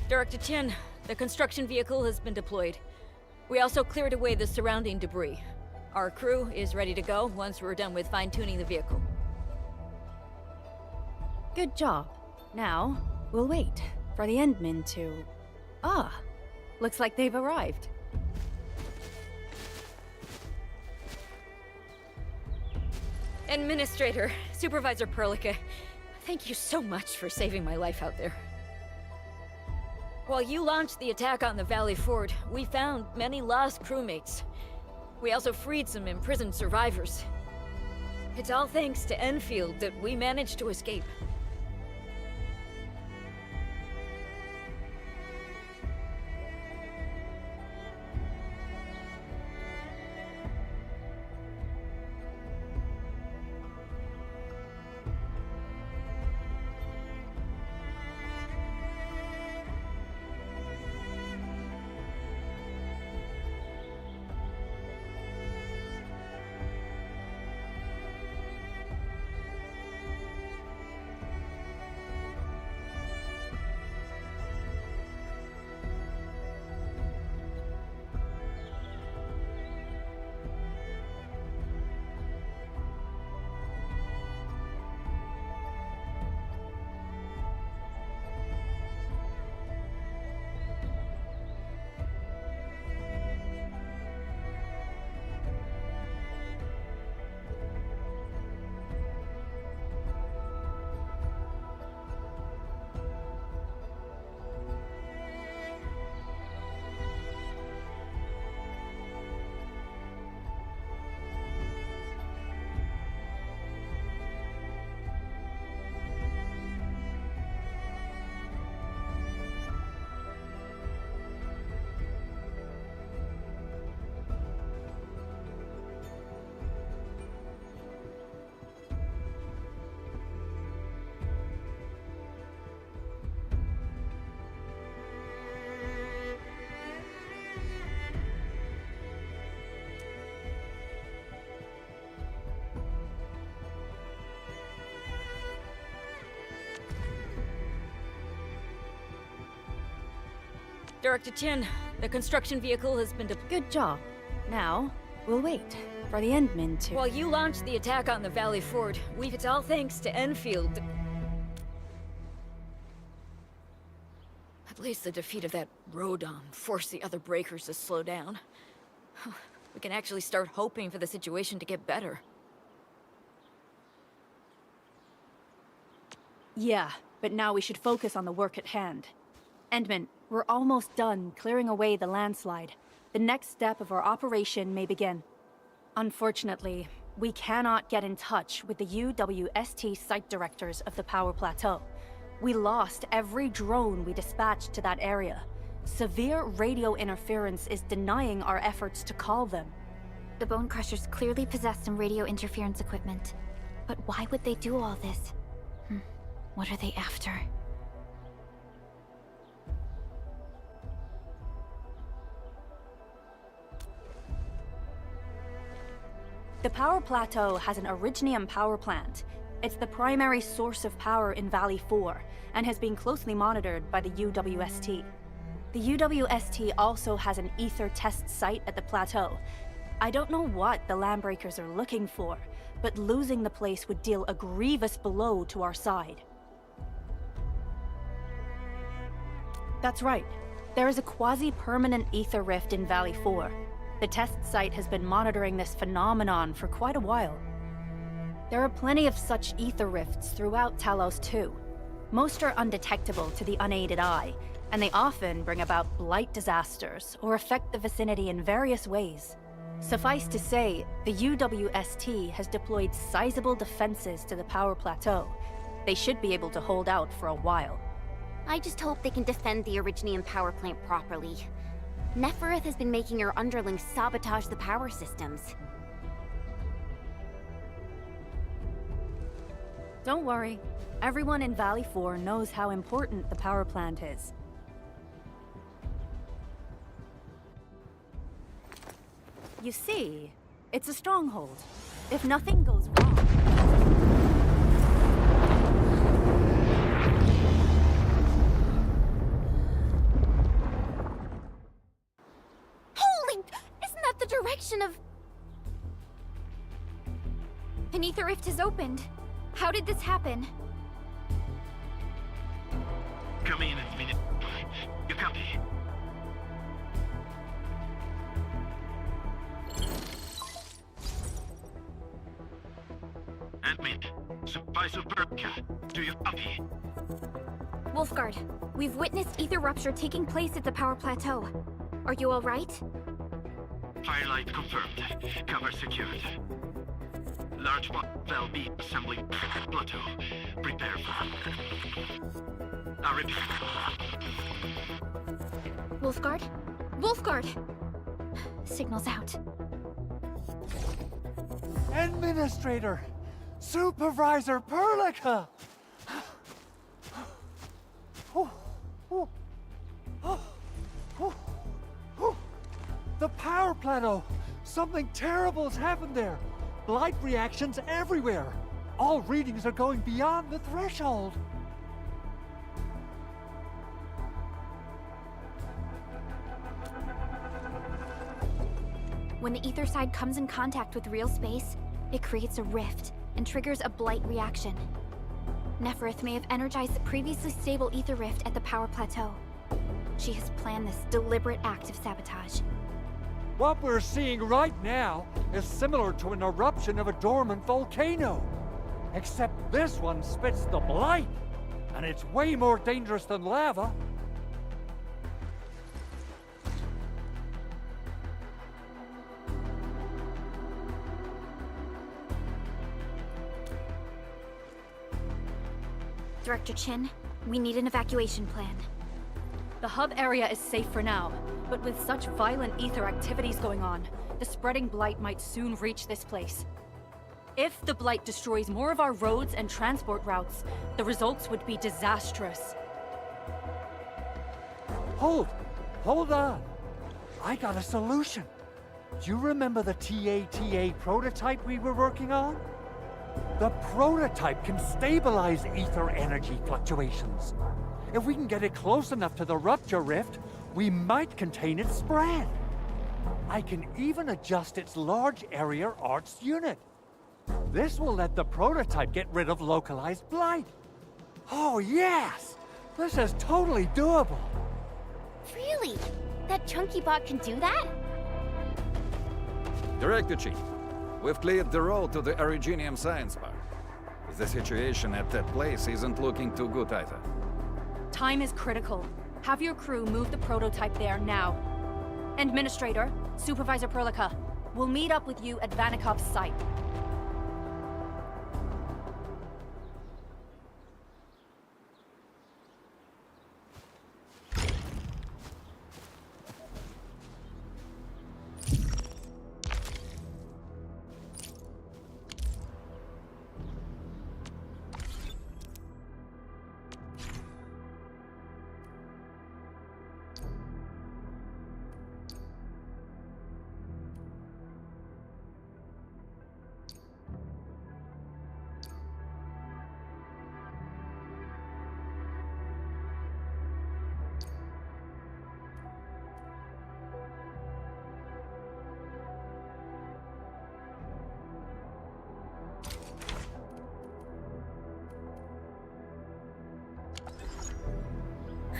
Director Chen, the construction vehicle has been deployed. We also cleared away the surrounding debris. Our crew is ready to go once we're done with fine-tuning the vehicle. Good job. Now, we'll wait for the Endmen to... Ah, looks like they've arrived. Administrator, Supervisor Perlica, thank you so much for saving my life out there. While you launched the attack on the Valley Fort, we found many lost crewmates. We also freed some imprisoned survivors. It's all thanks to Enfield that we managed to escape. Director Chen, the construction vehicle has been Good job. Now, we'll wait for the Endmen to... While you launched the attack on the Valley Fort, it's all thanks to Enfield. At least the defeat of that Rodon forced the other breakers to slow down. We can actually start hoping for the situation to get better. Yeah, But now we should focus on the work at hand. Endman, we're almost done clearing away the landslide. The next step of our operation may begin. Unfortunately, we cannot get in touch with the UWST site directors of the Power Plateau. We lost every drone we dispatched to that area. Severe radio interference is denying our efforts to call them. The Bone Crushers clearly possess some radio interference equipment. But why would they do all this? What are they after? The Power Plateau has an Originium power plant. It's the primary source of power in Valley 4, and has been closely monitored by the UWST. The UWST also has an ether test site at the plateau. I don't know what the Landbreakers are looking for, but losing the place would deal a grievous blow to our side. That's right. There is a quasi-permanent ether rift in Valley 4. The test site has been monitoring this phenomenon for quite a while. There are plenty of such ether rifts throughout Talos too. Most are undetectable to the unaided eye, and they often bring about blight disasters or affect the vicinity in various ways. Suffice to say, the UWST has deployed sizable defenses to the Power Plateau. They should be able to hold out for a while. I just hope they can defend the Originium power plant properly. Nefereth has been making her underlings sabotage the power systems. Don't worry. Everyone in Valley 4 knows how important the power plant is. You see, it's a stronghold. If nothing goes wrong... Holy! Isn't that the direction of... An ether rift has opened. How did this happen? Come in a minute. You copy? Admin, Supervisor Burka, do you copy? Wolfguard, we've witnessed ether rupture taking place at the Power Plateau. Are you all right? Firelight confirmed. Cover secured. Large valve B assembling plateau. Prepare for... I repeat. Wolfguard? Wolfguard! Signal's out. Administrator! Supervisor Perlica! The power plateau! Something terrible's happened there! Blight reactions everywhere! All readings are going beyond the threshold! When the ether side comes in contact with real space, it creates a rift and triggers a blight reaction. Nefereth may have energized the previously stable ether rift at the Power Plateau. She has planned this deliberate act of sabotage. What we're seeing right now is similar to an eruption of a dormant volcano. Except this one spits the blight, and it's way more dangerous than lava. Director Chin, we need an evacuation plan. The hub area is safe for now, but with such violent ether activities going on, the spreading blight might soon reach this place. If the blight destroys more of our roads and transport routes, the results would be disastrous. Hold on. I got a solution. Do you remember the TATA prototype we were working on? The prototype can stabilize ether energy fluctuations. If we can get it close enough to the rupture rift, we might contain its spread. I can even adjust its large area arts unit. This will let the prototype get rid of localized blight. Oh yes! This is totally doable. Really? That chunky bot can do that? Director Chief, we've cleared the road to the Originium Science Park. The situation at that place isn't looking too good either. Time is critical. Have your crew move the prototype there now. Administrator, Supervisor Perlica, we'll meet up with you at Vanikov's site.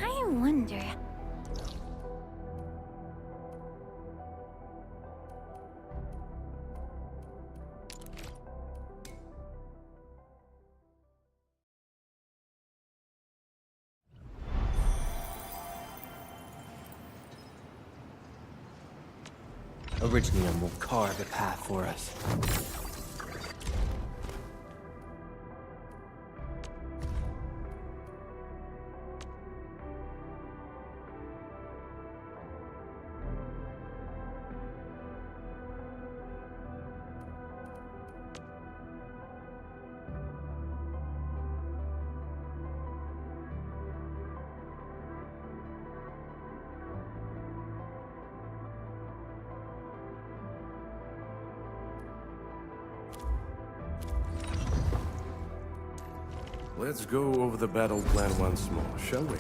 I wonder... Originum will carve a path for us. Let's go over the battle plan once more, shall we?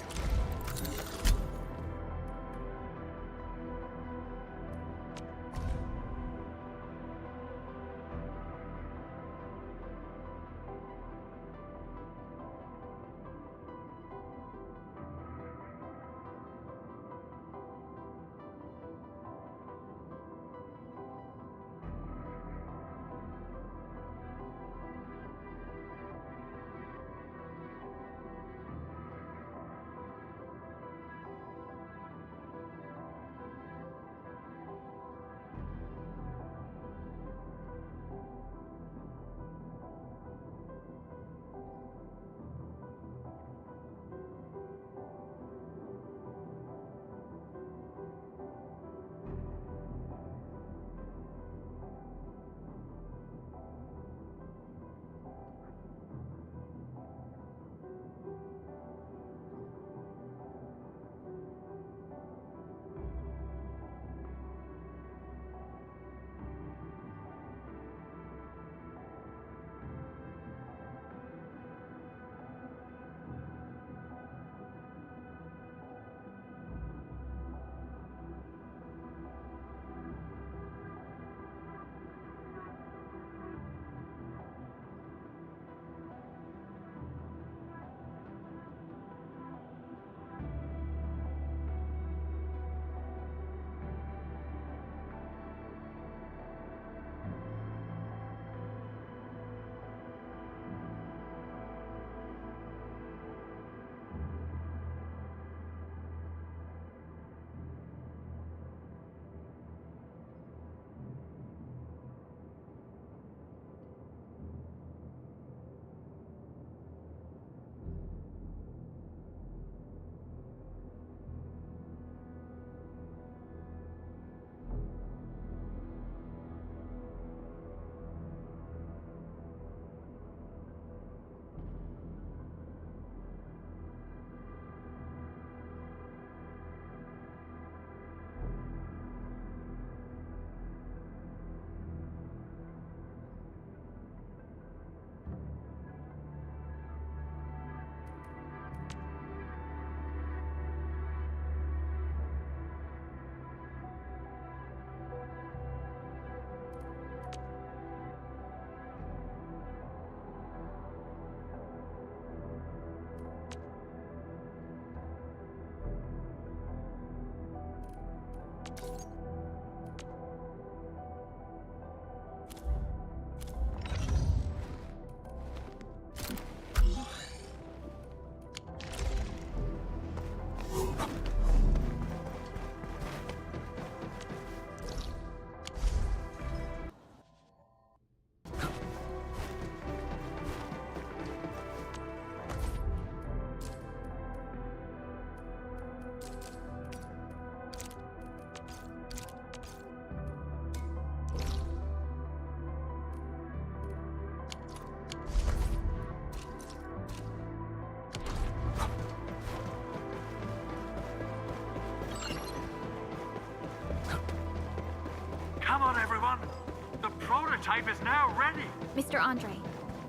prototype is now ready. Mr. Andre,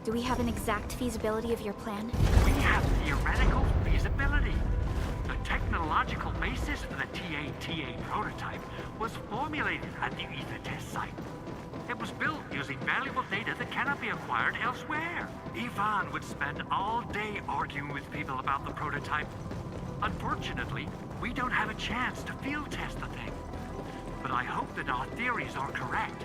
do we have an exact feasibility of your plan? We have theoretical feasibility. The technological basis for the TA prototype was formulated at the Ether test site. It was built using valuable data that cannot be acquired elsewhere. Ivan would spend all day arguing with people about the prototype. Unfortunately, we don't have a chance to field test the thing. But I hope that our theories are correct.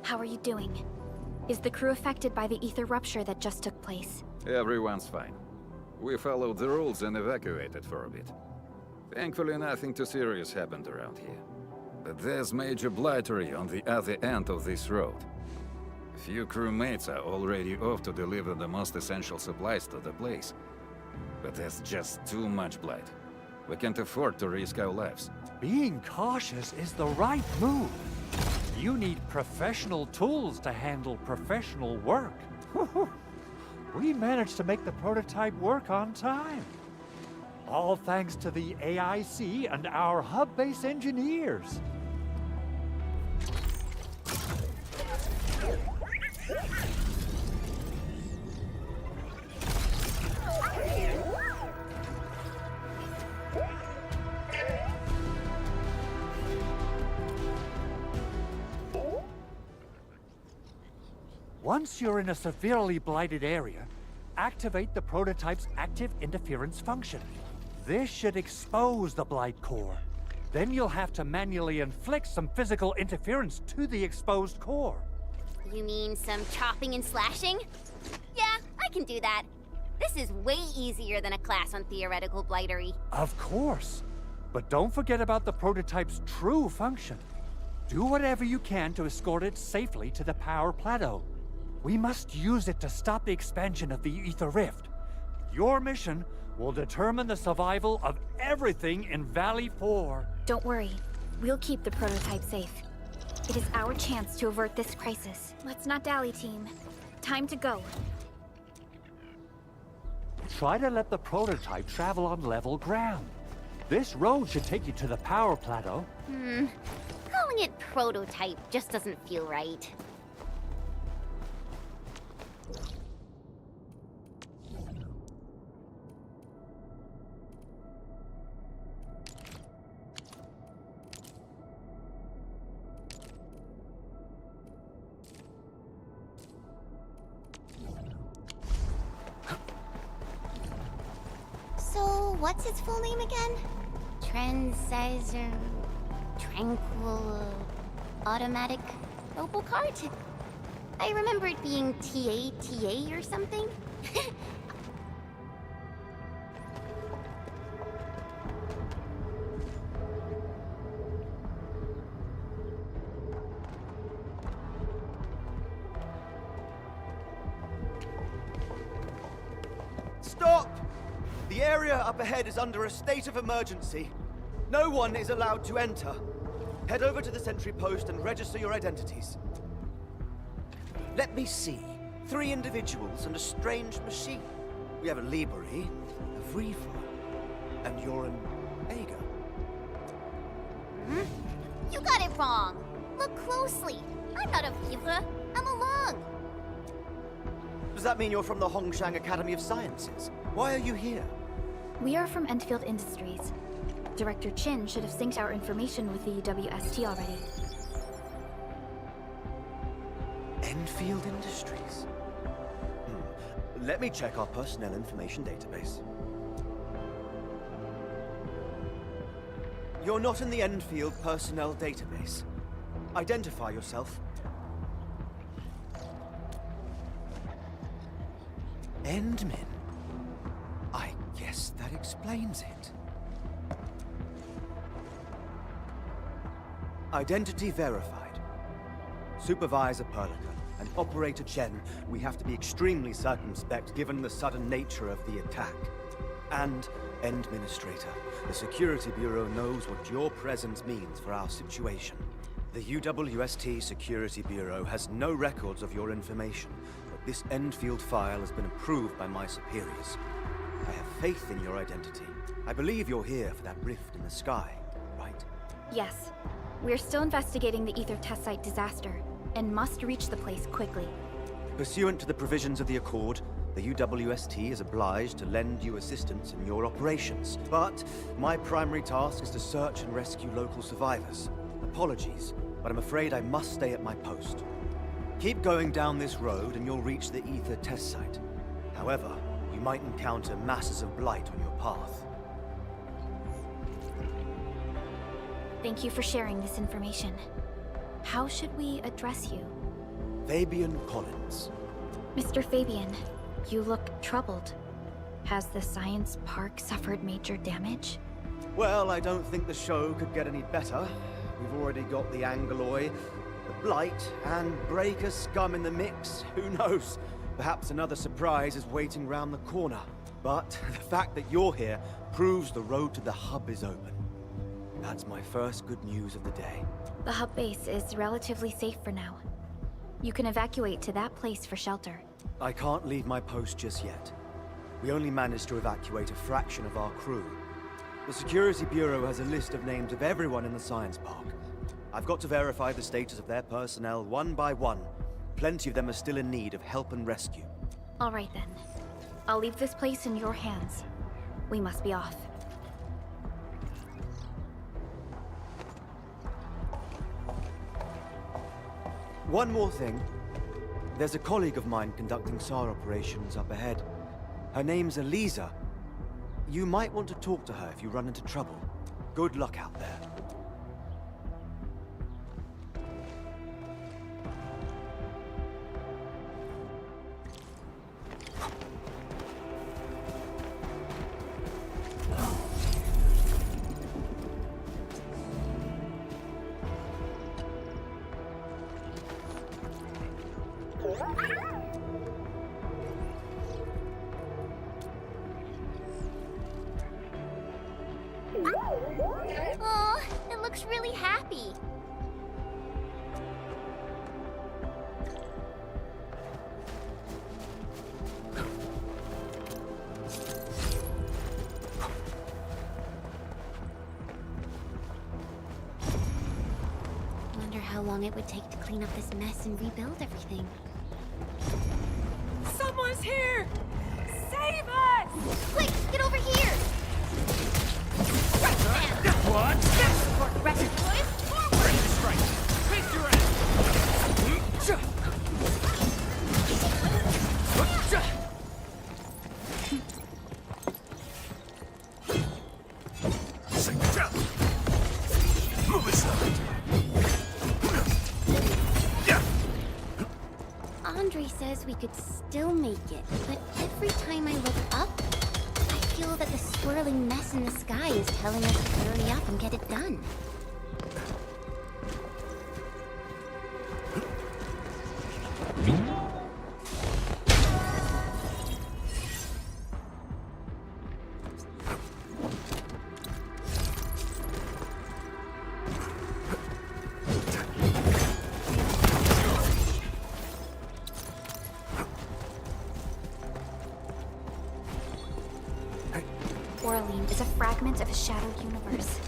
How are you doing? Is the crew affected by the ether rupture that just took place? Everyone's fine. We followed the rules and evacuated for a bit. Thankfully, nothing too serious happened around here. But there's major blightery on the other end of this road. A few crewmates are already off to deliver the most essential supplies to the place. But there's just too much blight. We can't afford to risk our lives. Being cautious is the right move. You need professional tools to handle professional work. We managed to make the prototype work on time. All thanks to the AIC and our hub-base engineers. Once you're in a severely blighted area, activate the prototype's active interference function. This should expose the blight core. Then you'll have to manually inflict some physical interference to the exposed core. You mean some chopping and slashing? Yeah, I can do that. This is way easier than a class on theoretical blightery. Of course. But don't forget about the prototype's true function. Do whatever you can to escort it safely to the power plateau. We must use it to stop the expansion of the Ether Rift. Your mission will determine the survival of everything in Valley 4. Don't worry. We'll keep the prototype safe. It is our chance to avert this crisis. Let's not dally, team. Time to go. Try to let the prototype travel on level ground. This road should take you to the power plateau. Calling it prototype just doesn't feel right. What's its full name again? Tranquil Automatic Robocart? I remember it being TA or something. Stop! The area up ahead is under a state of emergency. No one is allowed to enter. Head over to the sentry post and register your identities. Let me see. 3 individuals and a strange machine. We have a Liberi, a Vrifa, and you're an Aga. You got it wrong. Look closely. I'm not a Vivre. I'm a Lung. Does that mean you're from the Hongshang Academy of Sciences? Why are you here? We are from Endfield Industries. Director Chin should have synced our information with the WST already. Endfield Industries? Let me check our personnel information database. You're not in the Endfield personnel database. Identify yourself. Endmin? I guess that explains it. Identity verified. Supervisor Perlica and Operator Chen, we have to be extremely circumspect given the sudden nature of the attack. And Administrator, the Security Bureau knows what your presence means for our situation. The UWST Security Bureau has no records of your information, but this Endfield file has been approved by my superiors. I have faith in your identity. I believe you're here for that rift in the sky, right? Yes. We're still investigating the Ether test site disaster, and must reach the place quickly. Pursuant to the provisions of the Accord, the UWST is obliged to lend you assistance in your operations. But my primary task is to search and rescue local survivors. Apologies, but I'm afraid I must stay at my post. Keep going down this road and you'll reach the Ether test site. However, you might encounter masses of blight on your path. Thank you for sharing this information. How should we address you? Fabian Collins. Mr. Fabian, you look troubled. Has the science park suffered major damage? Well, I don't think the show could get any better. We've already got the Angeloy, the Blight, and Breaker scum in the mix. Who knows? Perhaps another surprise is waiting round the corner. But the fact that you're here proves the road to the hub is open. That's my first good news of the day. The hub base is relatively safe for now. You can evacuate to that place for shelter. I can't leave my post just yet. We only managed to evacuate a fraction of our crew. The Security Bureau has a list of names of everyone in the science park. I've got to verify the status of their personnel one by one. Plenty of them are still in need of help and rescue. All right then. I'll leave this place in your hands. We must be off. One more thing. There's a colleague of mine conducting SAR operations up ahead. Her name's Eliza. You might want to talk to her if you run into trouble. Good luck out there. Oh, it looks really happy. Wonder how long it would take to clean up this mess and rebuild everything. Someone's here! Save us! Quick, get over here! What? Support record boys, forward! Ready to strike. Face your Move aside. Andre says we could still make it, but every time I look up, I feel that the swirling mess in the sky is telling us to hurry up and get it done. Orlean is a fragment of a shattered universe.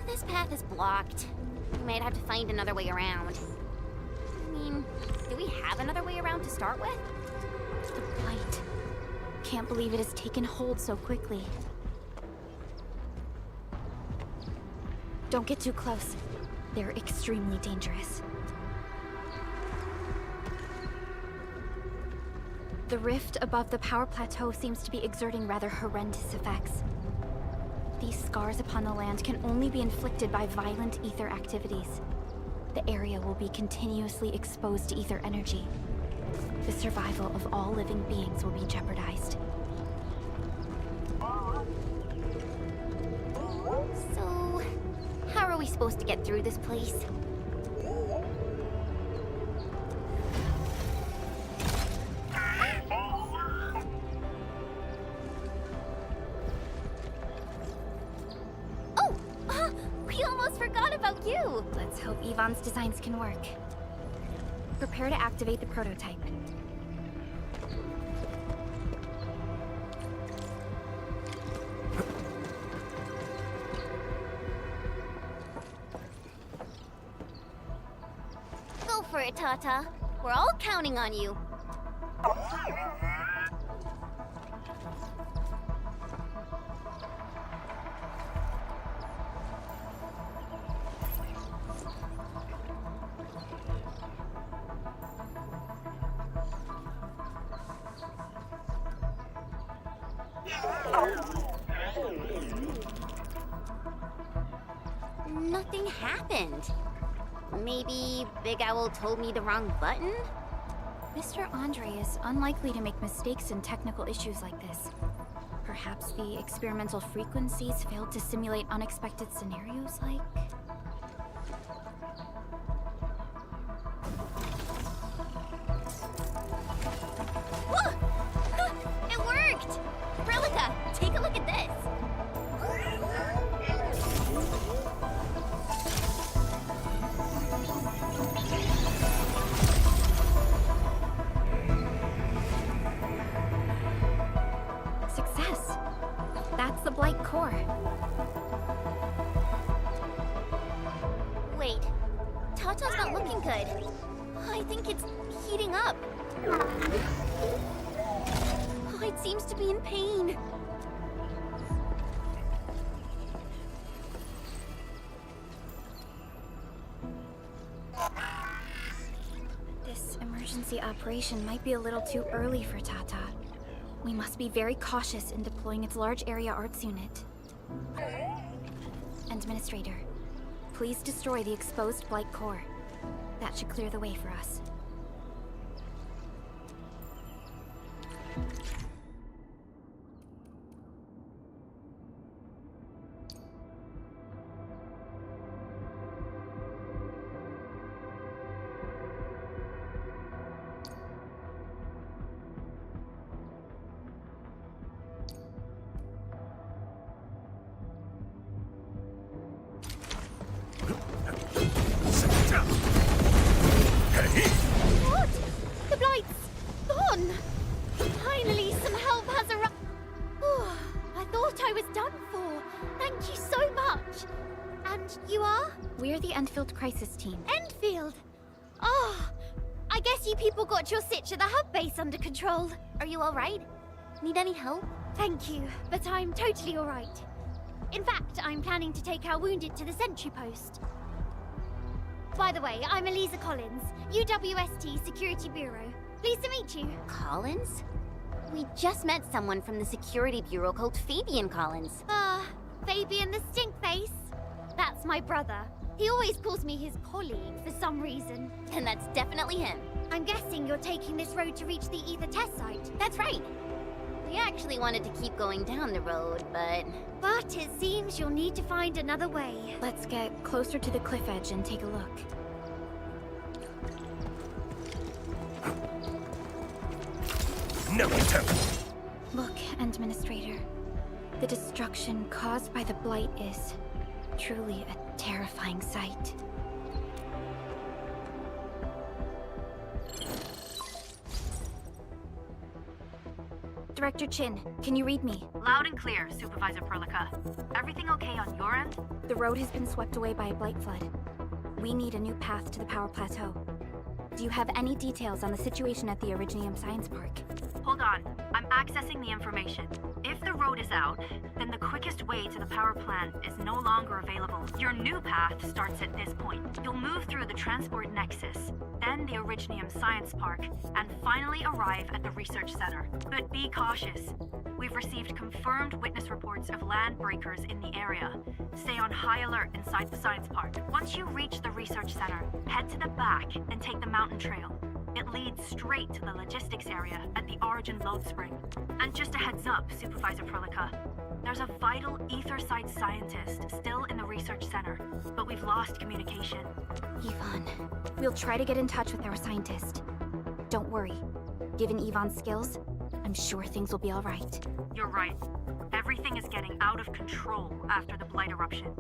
This path is blocked. We might have to find another way around. I mean, do we have another way around to start with? The blight. Can't believe it has taken hold so quickly. Don't get too close. They're extremely dangerous. The rift above the power plateau seems to be exerting rather horrendous effects. These scars upon the land can only be inflicted by violent ether activities. The area will be continuously exposed to ether energy. The survival of all living beings will be jeopardized. So, how are we supposed to get through this place? We almost forgot about you! Let's hope Yvonne's designs can work. Prepare to activate the prototype. Go for it, Tata. We're all counting on you. Nothing happened. Maybe Big Owl told me the wrong button? Mr. Andre is unlikely to make mistakes in technical issues like this. Perhaps the experimental frequencies failed to simulate unexpected scenarios like... Whoa! It worked! Prilica, take a look at this! Success. That's the Blight core. Wait, Tata's not looking good. I think it's heating up. Oh, it seems to be in pain. This emergency operation might be a little too early for Tata. We must be very cautious in deploying its large area arts unit. Administrator, please destroy the exposed Blight core. That should clear the way for us. What? The Blight's gone! Finally, some help has arrived. I thought I was done for. Thank you so much. And you are? We're the Endfield Crisis Team. Endfield? Oh, I guess you people got your sitch at the hub base under control. Are you alright? Need any help? Thank you, but I'm totally alright. In fact, I'm planning to take our wounded to the sentry post. By the way, I'm Eliza Collins, UWST Security Bureau. Pleased to meet you. Collins? We just met someone from the Security Bureau called Fabian Collins. Fabian the Stinkface. That's my brother. He always calls me his colleague for some reason. And that's definitely him. I'm guessing you're taking this road to reach the Ether test site. That's right. We actually wanted to keep going down the road, but... But it seems you'll need to find another way. Let's get closer to the cliff edge and take a look. No attempt. Look, Administrator. The destruction caused by the Blight is truly a terrifying sight. Director Chin, can you read me? Loud and clear, Supervisor Perlica. Everything okay on your end? The road has been swept away by a Blight flood. We need a new path to the power plateau. Do you have any details on the situation at the Originium Science Park? Hold on. I'm accessing the information. If the road is out, then the quickest way to the power plant is no longer available. Your new path starts at this point. You'll move through the transport nexus, then the Originium Science Park, and finally arrive at the research center. But be cautious. We've received confirmed witness reports of land breakers in the area. Stay on high alert inside the science park. Once you reach the research center, head to the back and take the mountain trail. It leads straight to the logistics area at the Origin Load Spring. And just a heads up, Supervisor Perlica. There's a vital ether-side scientist still in the research center, but we've lost communication. Yvonne, we'll try to get in touch with our scientist. Don't worry. Given Yvonne's skills, I'm sure things will be all right. You're right. Everything is getting out of control after the Blight eruption.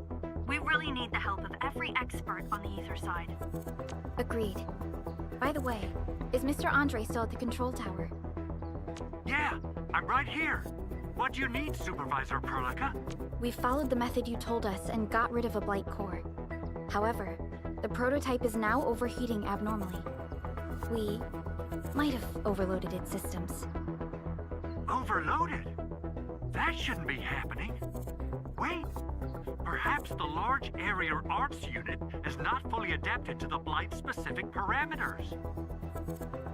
We really need the help of every expert on the ether side. Agreed. By the way, is Mr. Andre still at the control tower? Yeah, I'm right here. What do you need, Supervisor Perlica? We followed the method you told us and got rid of a Blight core. However, the prototype is now overheating abnormally. We might have overloaded its systems. Overloaded? That shouldn't be happening. Wait, perhaps the large area arts unit is not fully adapted to the Blight-specific parameters.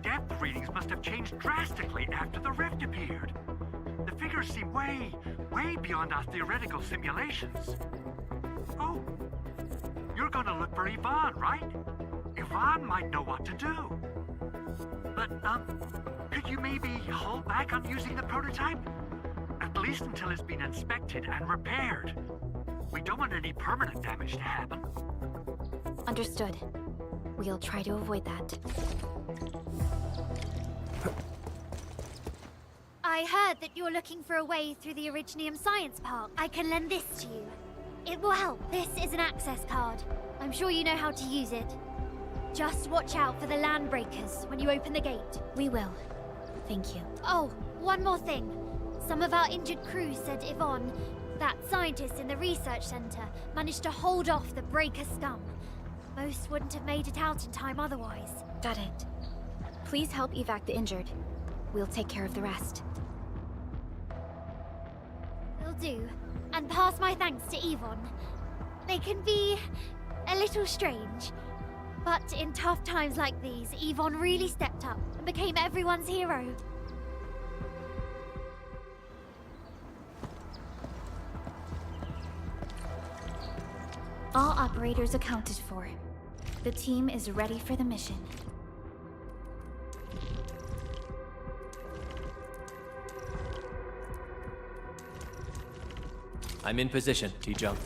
Depth readings must have changed drastically after the rift appeared. The figures seem way beyond our theoretical simulations. Oh, you're gonna look for Yvonne, right? Yvonne might know what to do. But, could you maybe hold back on using the prototype? At least until it's been inspected and repaired. We don't want any permanent damage to happen. Understood. We'll try to avoid that. I heard that you're looking for a way through the Originium Science Park. I can lend this to you. It will help. This is an access card. I'm sure you know how to use it. Just watch out for the land breakers when you open the gate. We will. Thank you. Oh, one more thing. Some of our injured crew said Yvonne, that scientist in the research center, managed to hold off the breaker scum. Most wouldn't have made it out in time otherwise. Got it. Please help evac the injured. We'll take care of the rest. Will do. And pass my thanks to Yvonne. They can be a little strange. But in tough times like these, Yvonne really stepped up and became everyone's hero. All operators accounted for. The team is ready for the mission. I'm in position, T-Jump.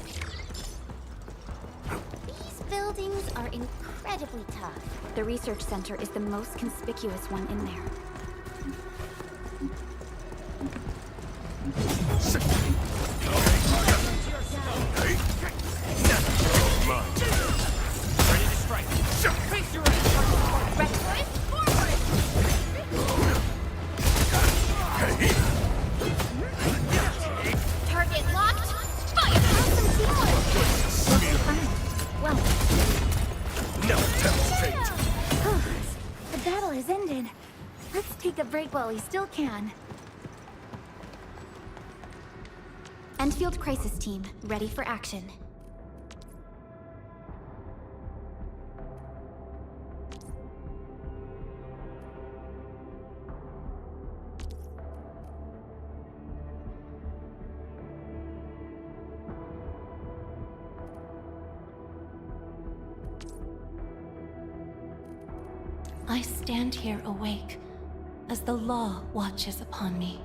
These buildings are incredibly tough. The research center is the most conspicuous one in there. Ready to strike. Face your ass. Red boys, forward! Target locked. Fire! Well, No fate. the battle has ended. Let's take a break while we still can. Endfield Crisis Team, ready for action. I stand here awake as the law watches upon me.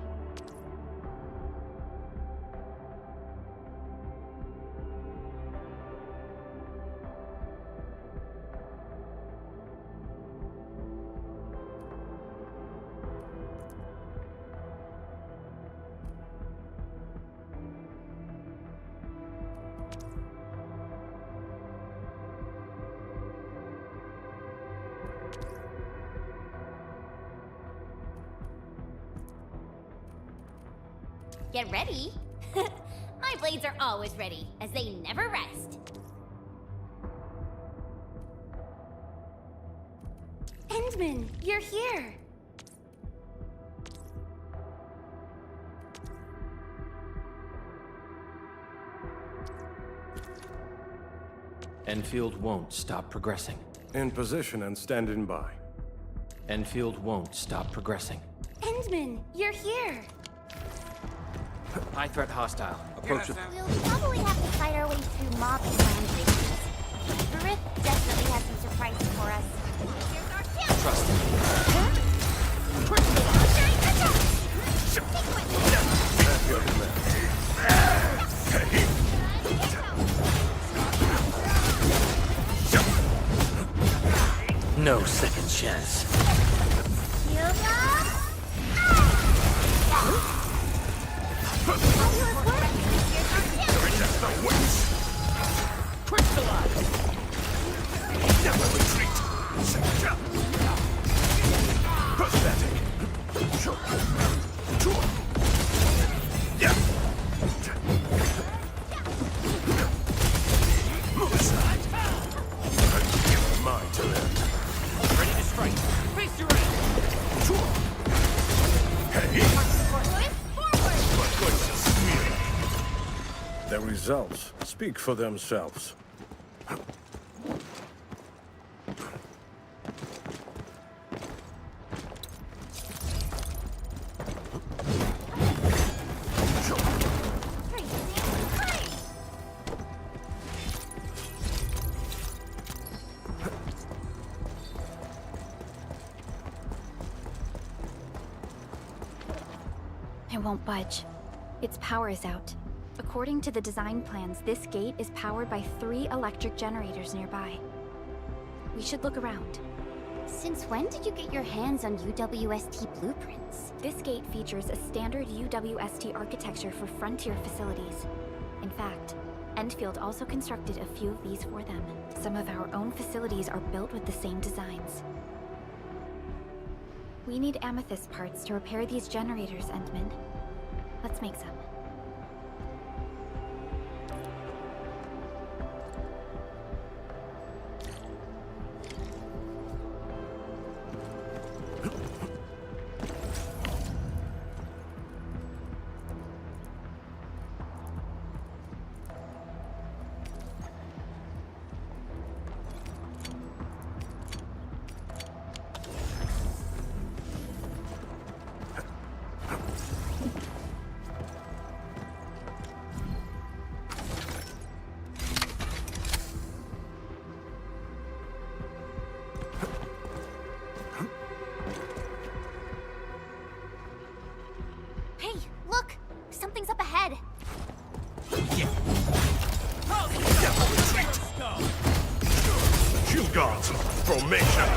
Get ready. My blades are always ready, as they never rest. Endman, you're here! Enfield won't stop progressing. In position and standing by. Enfield won't stop progressing. Endman, you're here! High threat hostile. Approachable. We'll probably have to fight our way through mobs and land breakers. The Rift definitely has some surprises for us. Here's our chance! Trust me. No second chance. Never retreat. Pathetic. Move aside. Give mine to them. Ready to strike. Face your ass. Hey. My voice is smeared. The results speak for themselves. It won't budge. Its power is out. According to the design plans, this gate is powered by 3 electric generators nearby. We should look around. Since when did you get your hands on UWST blueprints? This gate features a standard UWST architecture for frontier facilities. In fact, Endfield also constructed a few of these for them. Some of our own facilities are built with the same designs. We need amethyst parts to repair these generators, Endman. Let's make some. Hey, look! Something's up ahead. Shield guards, formation!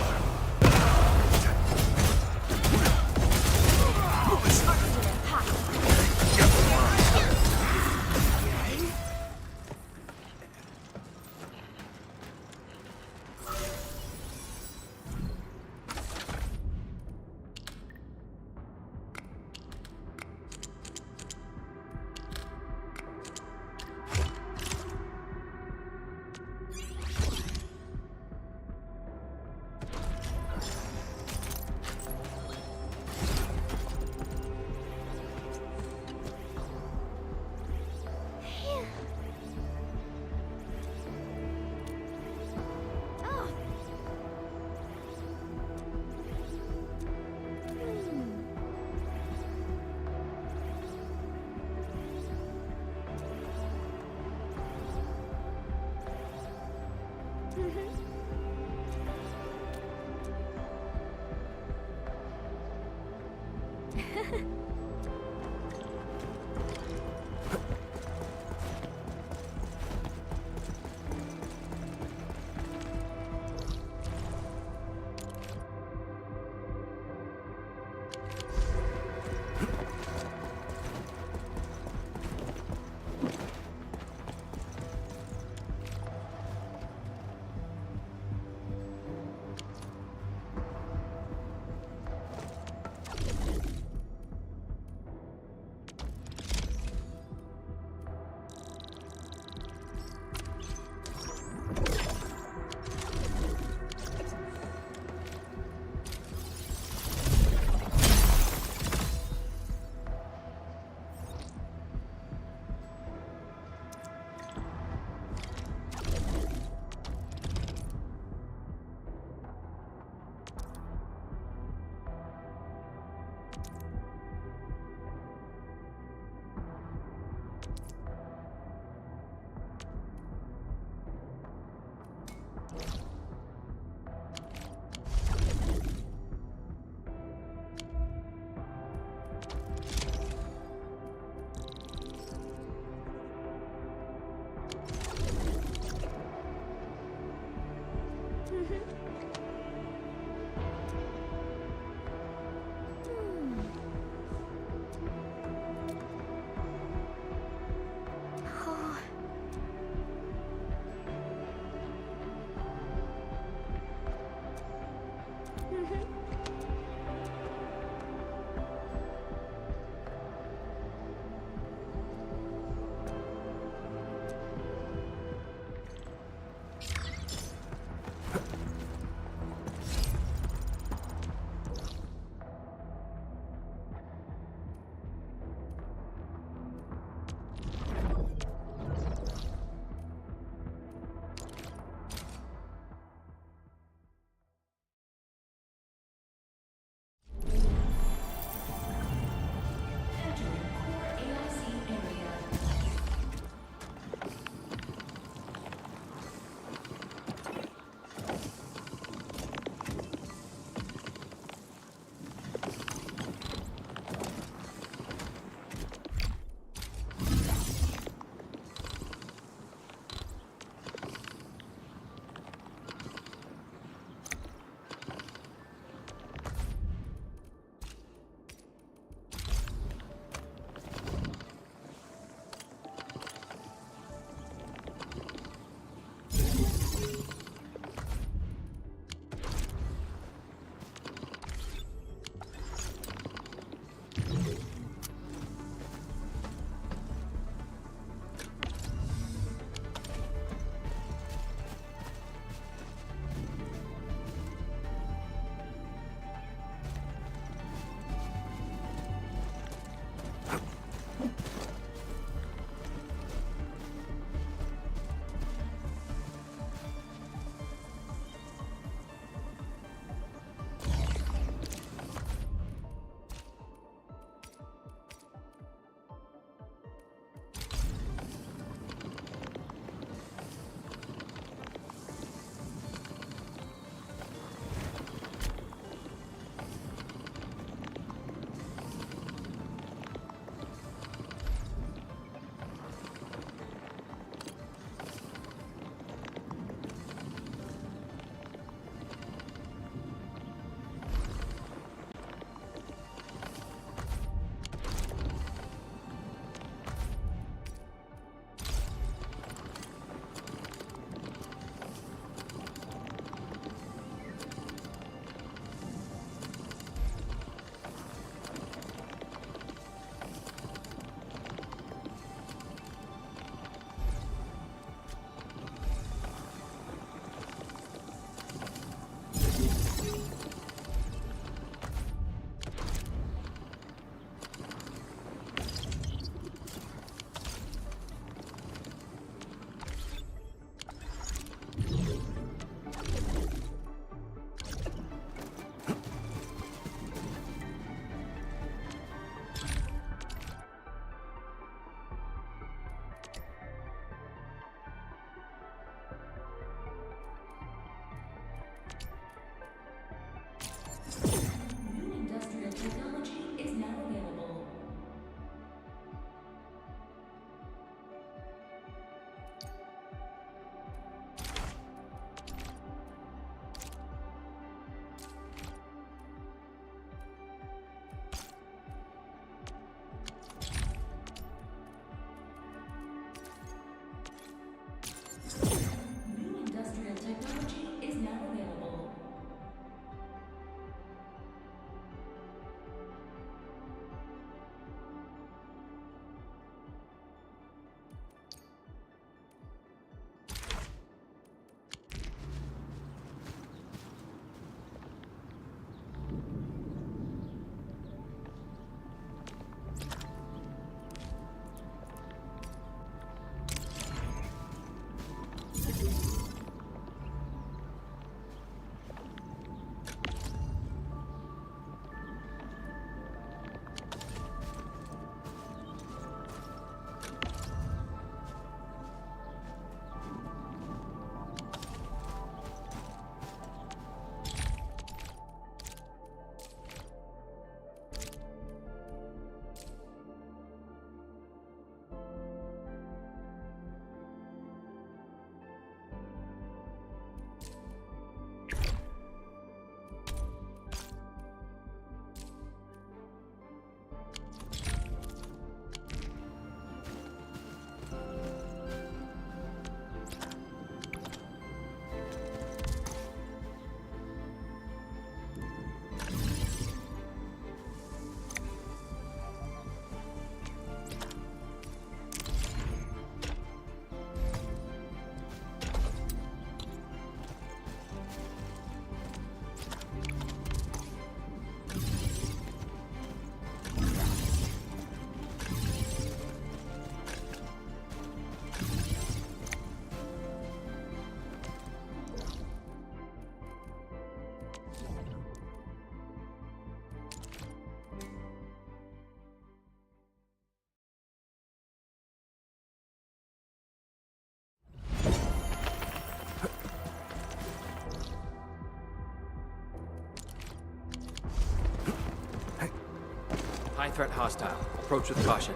Threat hostile. Approach with caution.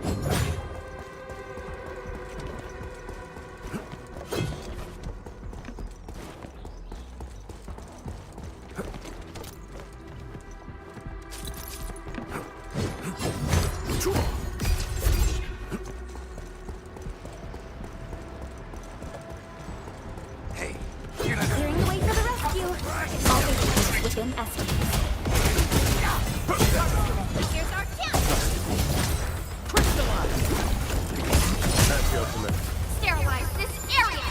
Clearing the way for the rescue. All agents within estimate. Here's our chance! That's your command. Sterilize this area!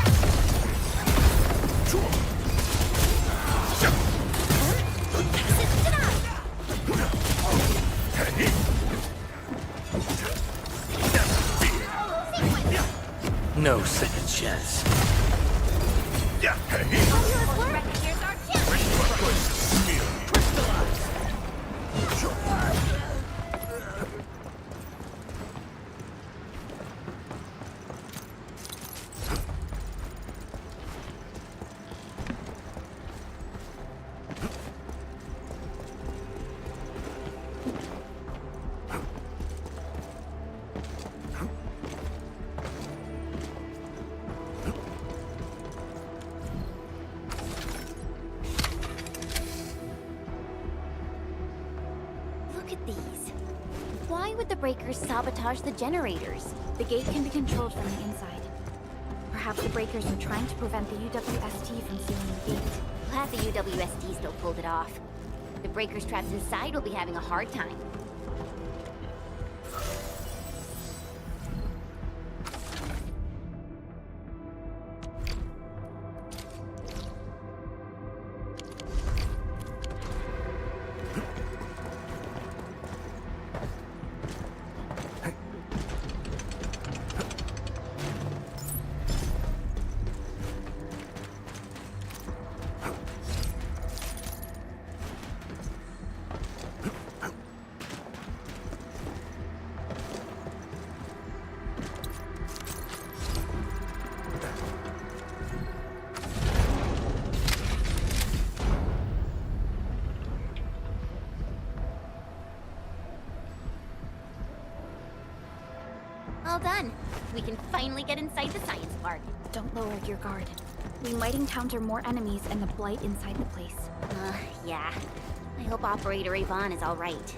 Access denied! No second chance. Here's our chance! Look at these. Why would the breakers sabotage the generators? The gate can be controlled from the inside. Perhaps the breakers were trying to prevent the UWST from sealing the gate. Glad the UWST still pulled it off. The breakers trapped inside will be having a hard time. All done. We can finally get inside the science park. Don't lower your guard. We might encounter more enemies and the blight inside the place. Yeah. I hope Operator Avon is all right.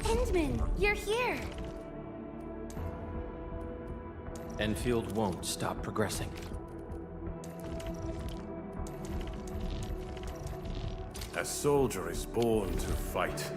Endman, you're here! Enfield won't stop progressing. A soldier is born to fight.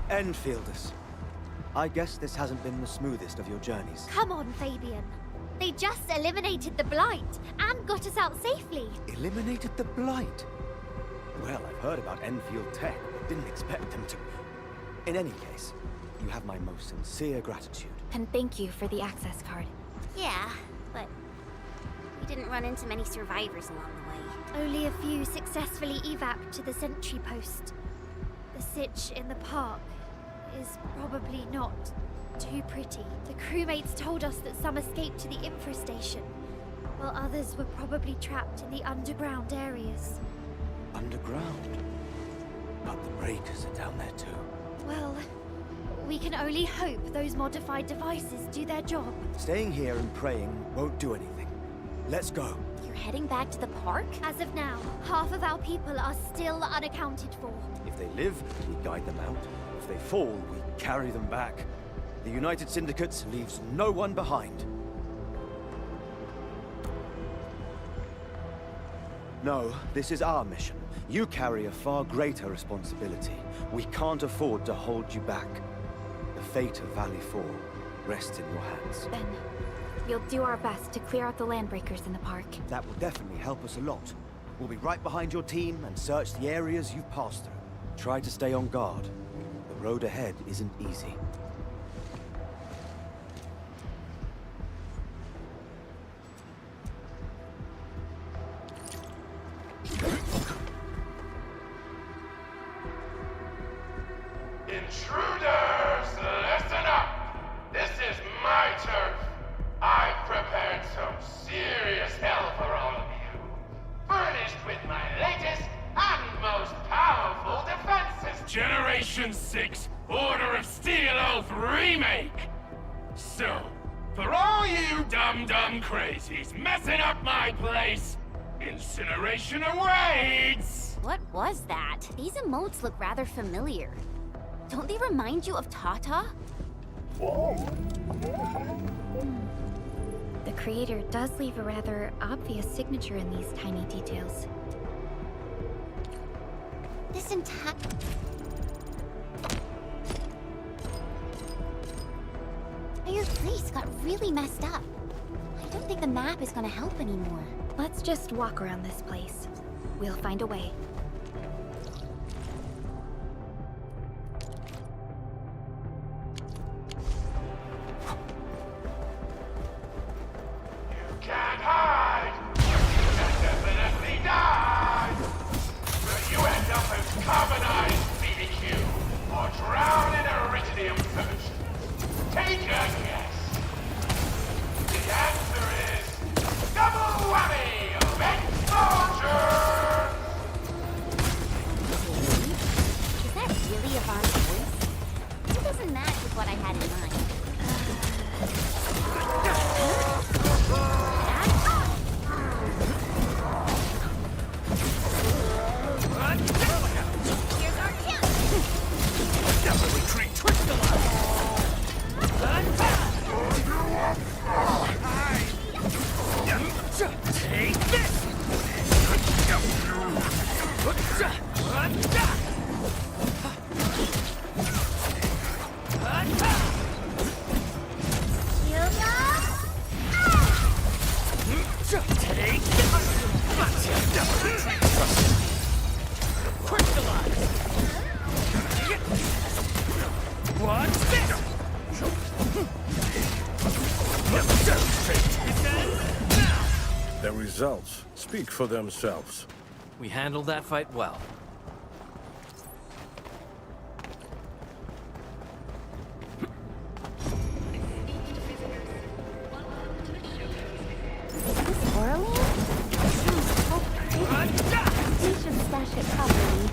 Enfielders. I guess this hasn't been the smoothest of your journeys. Come on, Fabian. They just eliminated the Blight and got us out safely. Eliminated the Blight? Well, I've heard about Enfield Tech, but didn't expect them to... In any case, you have my most sincere gratitude. And thank you for the access card. Yeah, but we didn't run into many survivors along the way. Only a few successfully evac to the sentry post. The sitch in the park is probably not too pretty. The crewmates told us that some escaped to the infrastation, while others were probably trapped in the underground areas. Underground? But the breakers are down there too. Well, we can only hope those modified devices do their job. Staying here and praying won't do anything. Let's go. You're heading back to the park? As of now, half of our people are still unaccounted for. If they live, we guide them out. If they fall, we carry them back. The United Syndicate leaves no one behind. No, this is our mission. You carry a far greater responsibility. We can't afford to hold you back. The fate of Valley 4 rests in your hands. Then, we'll do our best to clear out the landbreakers in the park. That will definitely help us a lot. We'll be right behind your team and search the areas you've passed through. Try to stay on guard. The road ahead isn't easy. Intruders, listen up! This is my turf. I've prepared some serious hell for all of you. Furnished with my latest and most powerful defenses. Generation 6 Order of Steel Oath Remake! So, for all you dumb crazies messing up my place, incineration awaits! What was that? These emotes look rather familiar. Don't they remind you of Tata? The creator does leave a rather obvious signature in these tiny details. This entire... Your place got really messed up. I don't think the map is gonna help anymore. Let's just walk around this place. We'll find a way. Can't hide! You can definitely die! But you end up as carbonized BBQ, or drown in Iridium solution. Take a guess. The answer is... double whammy of exposure! Is that really Yvonne's voice? It doesn't match with what I had in mind. Here's our chance! Definitely treat Take this! Take What's this? The results speak for themselves. We handled that fight well. This Orleans? Seems so pretty. We should stash it properly.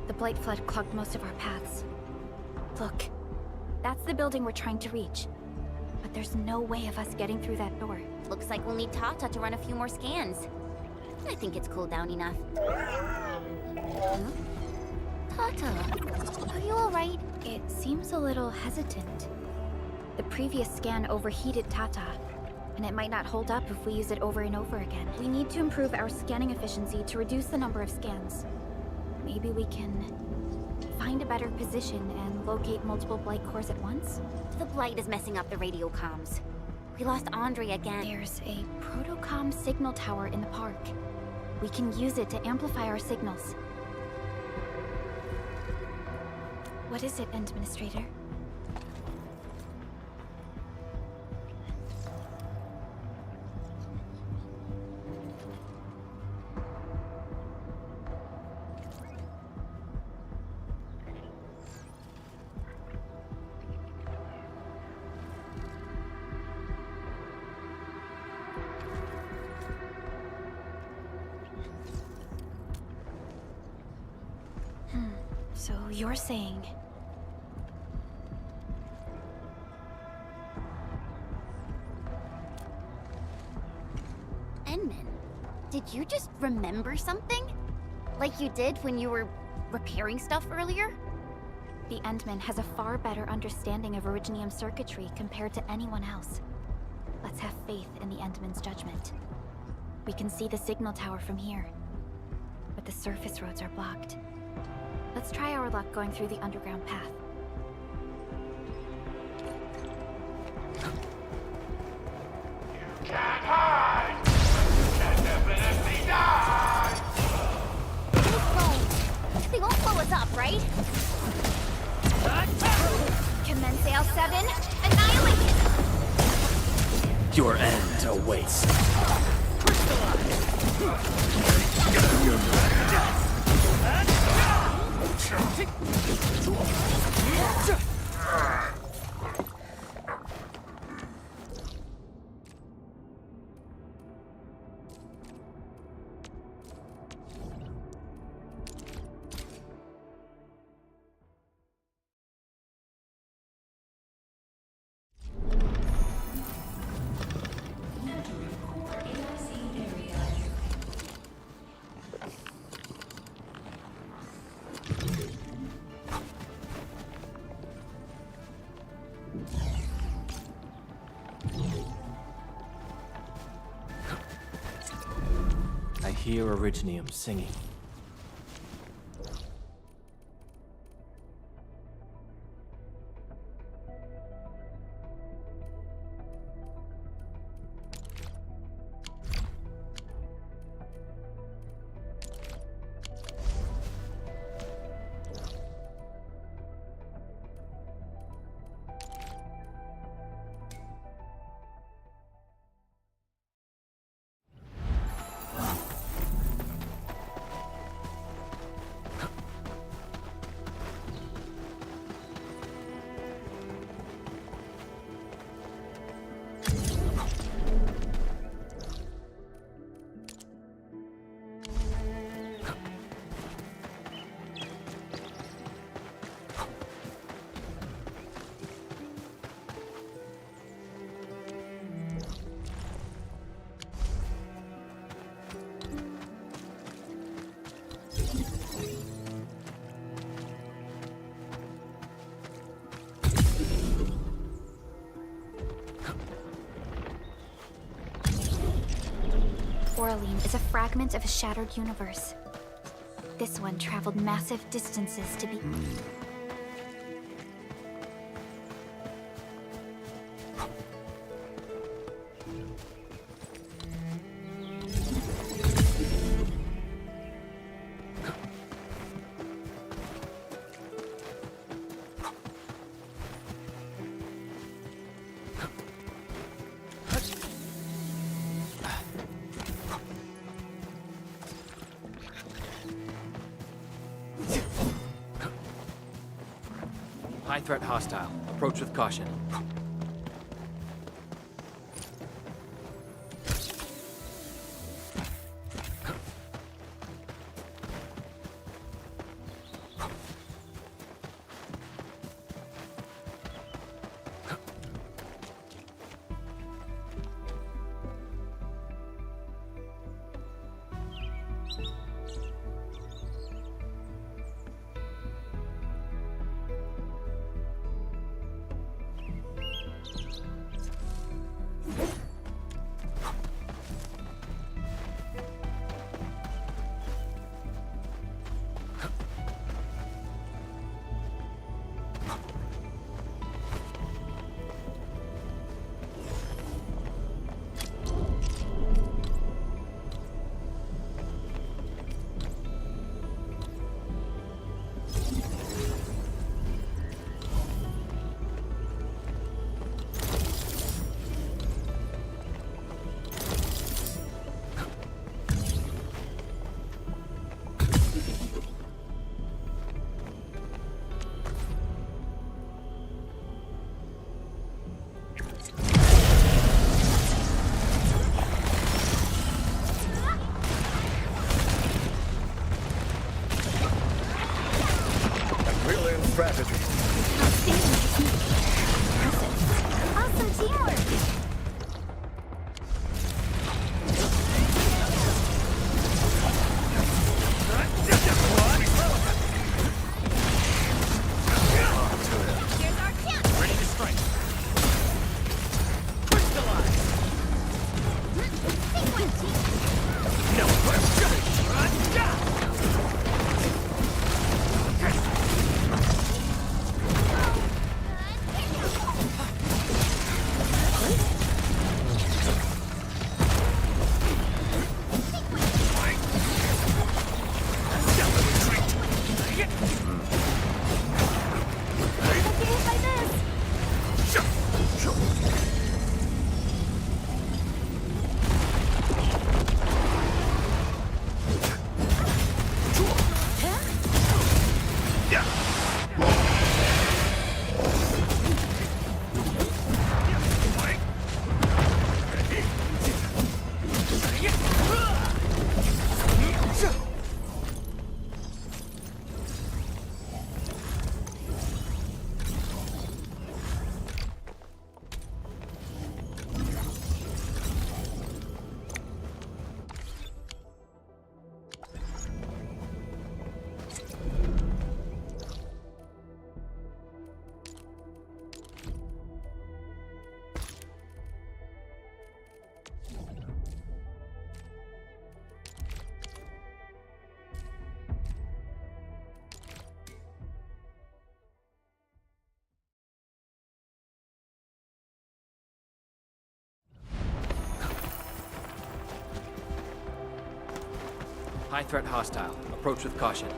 The Blight Flood clogged most of our paths. Look, that's the building we're trying to reach. But there's no way of us getting through that door. Looks like we'll need Tata to run a few more scans. I think it's cooled down enough. Huh? Tata, are you alright? It seems a little hesitant. The previous scan overheated Tata, and it might not hold up if we use it over and over again. We need to improve our scanning efficiency to reduce the number of scans. Maybe we can find a better position and locate multiple Blight cores at once? The Blight is messing up the radio comms. We lost Andre again. There's a protocom signal tower in the park. We can use it to amplify our signals. What is it, Administrator? So you're saying... Enman, did you just remember something? Like you did when you were repairing stuff earlier? The Endman has a far better understanding of Originium circuitry compared to anyone else. Let's have faith in the Endman's judgment. We can see the signal tower from here, but the surface roads are blocked. Let's try our luck going through the underground path. You can't hide! You can definitely die! They won't blow us up, right? Commence AL7, annihilate! Your end awaits. I hear Originium singing. Oraline is a fragment of a shattered universe. This one traveled massive distances to be... High threat hostile. Approach with caution. High threat hostile. Approach with caution.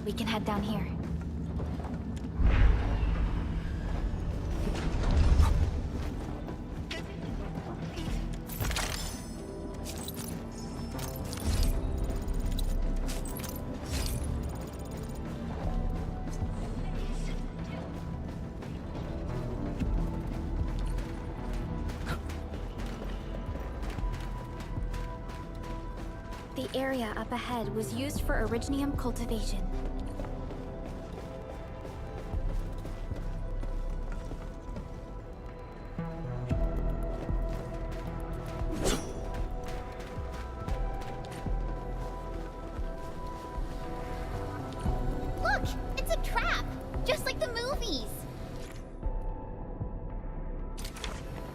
We can head down here. The area up ahead was used for Originium cultivation. Look! It's a trap! Just like the movies!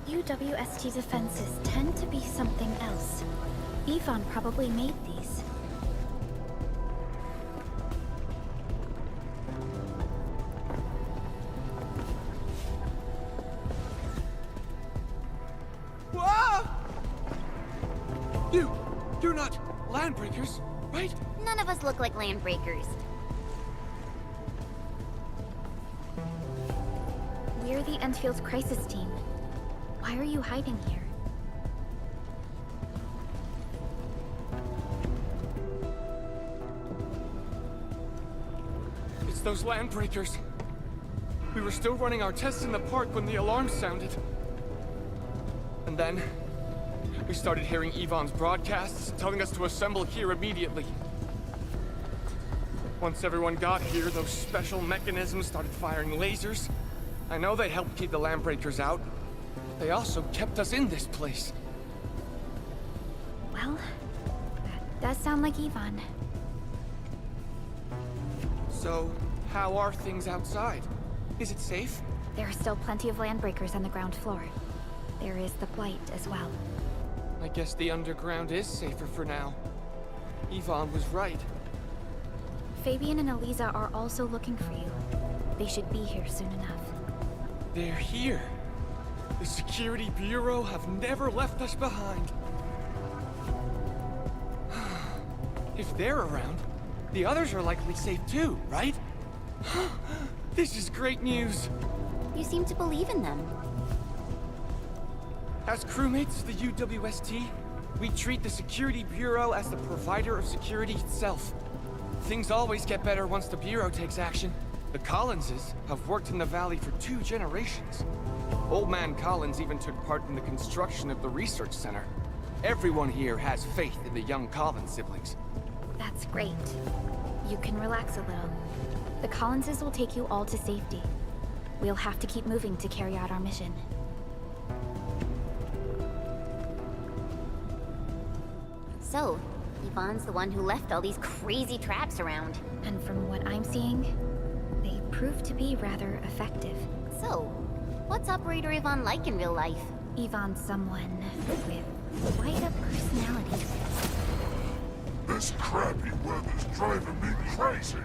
UWST defenses tend to be something else. Yvonne probably made these. You're not landbreakers, right? None of us look like landbreakers. We're the Endfield crisis team. Why are you hiding here? It's those landbreakers. We were still running our tests in the park when the alarm sounded. And then, we started hearing Yvonne's broadcasts telling us to assemble here immediately. Once everyone got here, those special mechanisms started firing lasers. I know they helped keep the landbreakers out. They also kept us in this place. Well, that does sound like Yvonne. So, how are things outside? Is it safe? There are still plenty of landbreakers on the ground floor. There is the Blight as well. I guess the underground is safer for now. Yvonne was right. Fabian and Eliza are also looking for you. They should be here soon enough. They're here. The Security Bureau have never left us behind. If they're around, the others are likely safe too, right? This is great news. You seem to believe in them. As crewmates of the UWST, we treat the Security Bureau as the provider of security itself. Things always get better once the Bureau takes action. The Collinses have worked in the Valley for 2 generations. Old Man Collins even took part in the construction of the research center. Everyone here has faith in the young Collins siblings. That's great. You can relax a little. The Collinses will take you all to safety. We'll have to keep moving to carry out our mission. So, Yvonne's the one who left all these crazy traps around. And from what I'm seeing, they prove to be rather effective. So, what's Operator Yvonne like in real life? Yvonne's someone with quite a personality. This crappy weather's driving me crazy.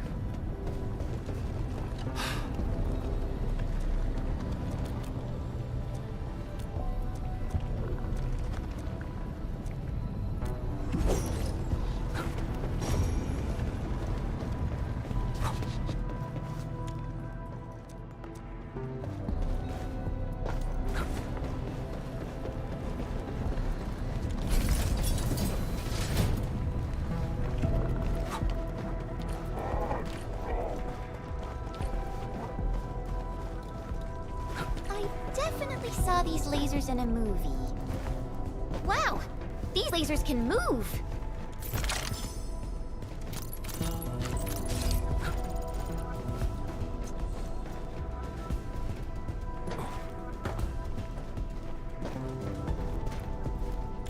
definitely saw these lasers in a movie. Wow! These lasers can move!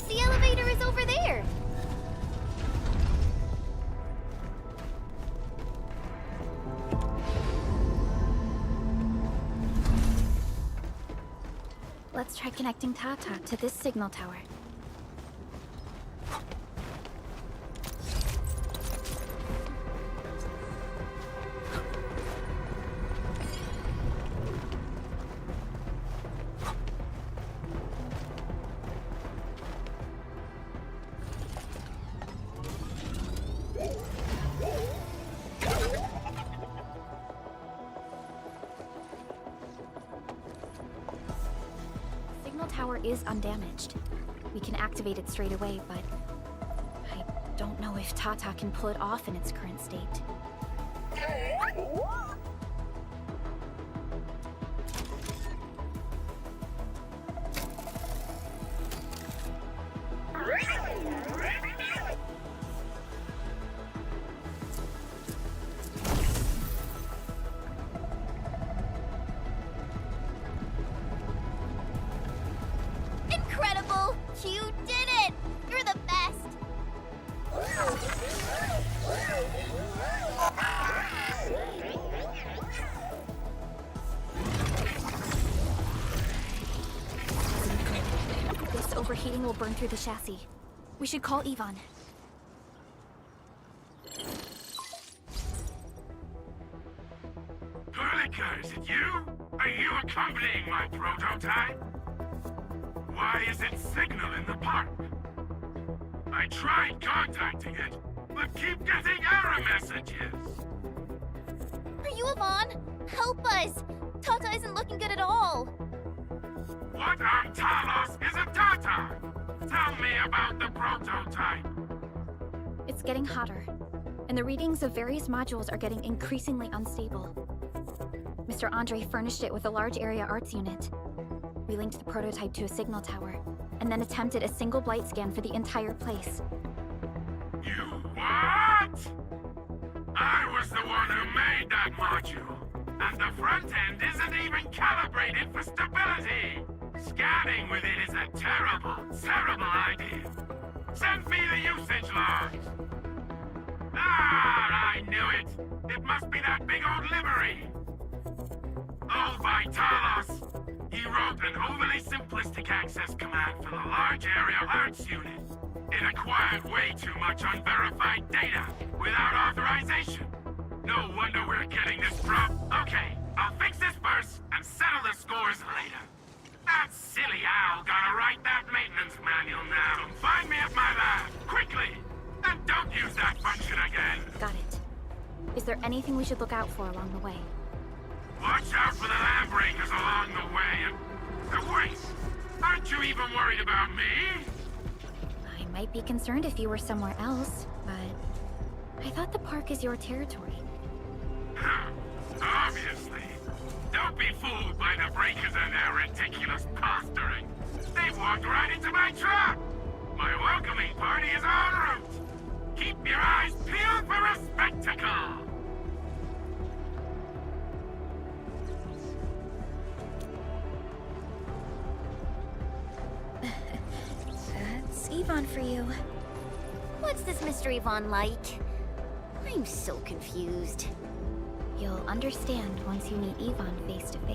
The elevator is over there! Let's try connecting Tata to this signal tower. Signal tower is undamaged. We can activate it straight away, but I don't know if Tata can pull it off in its current state. Incredible! You did it! You're the best! This overheating will burn through the chassis. We should call Ivan. Perlica, is it you? Are you accompanying my prototype? Why is it signal in the park? I tried contacting it, but keep getting error messages. Are you Ivan? Help us! Tata isn't looking good at all! What on Talos is a Tata? Tell me about the prototype. It's getting hotter, and the readings of various modules are getting increasingly unstable. Mr. Andre furnished it with a large area arts unit. We linked the prototype to a signal tower, and then attempted a single blight scan for the entire place. You what? I was the one who made that module, and the front end isn't even calibrated for stability. Scanning with it is a terrible, terrible idea. Send me the usage logs. Ah, I knew it. It must be that big old livery. Old Vitalos. He wrote an overly simplistic access command for the large area arts unit. It acquired way too much unverified data without authorization. No wonder we're getting this prop. Okay, I'll fix this first and settle the scores later. That silly owl gotta write that maintenance manual now. Find me at my lab, quickly! And don't use that function again. Got it. Is there anything we should look out for along the way? Watch out for the land breakers along the way and... wait! Aren't you even worried about me? I might be concerned if you were somewhere else, but I thought the park is your territory. Obviously. Don't be fooled by the breakers and their ridiculous posturing. They've walked right into my trap. My welcoming party is en route. Keep your eyes peeled for a spectacle. That's Ivan for you. What's this Mr. Ivan like? I'm so confused. You'll understand once you meet Ivan face to face.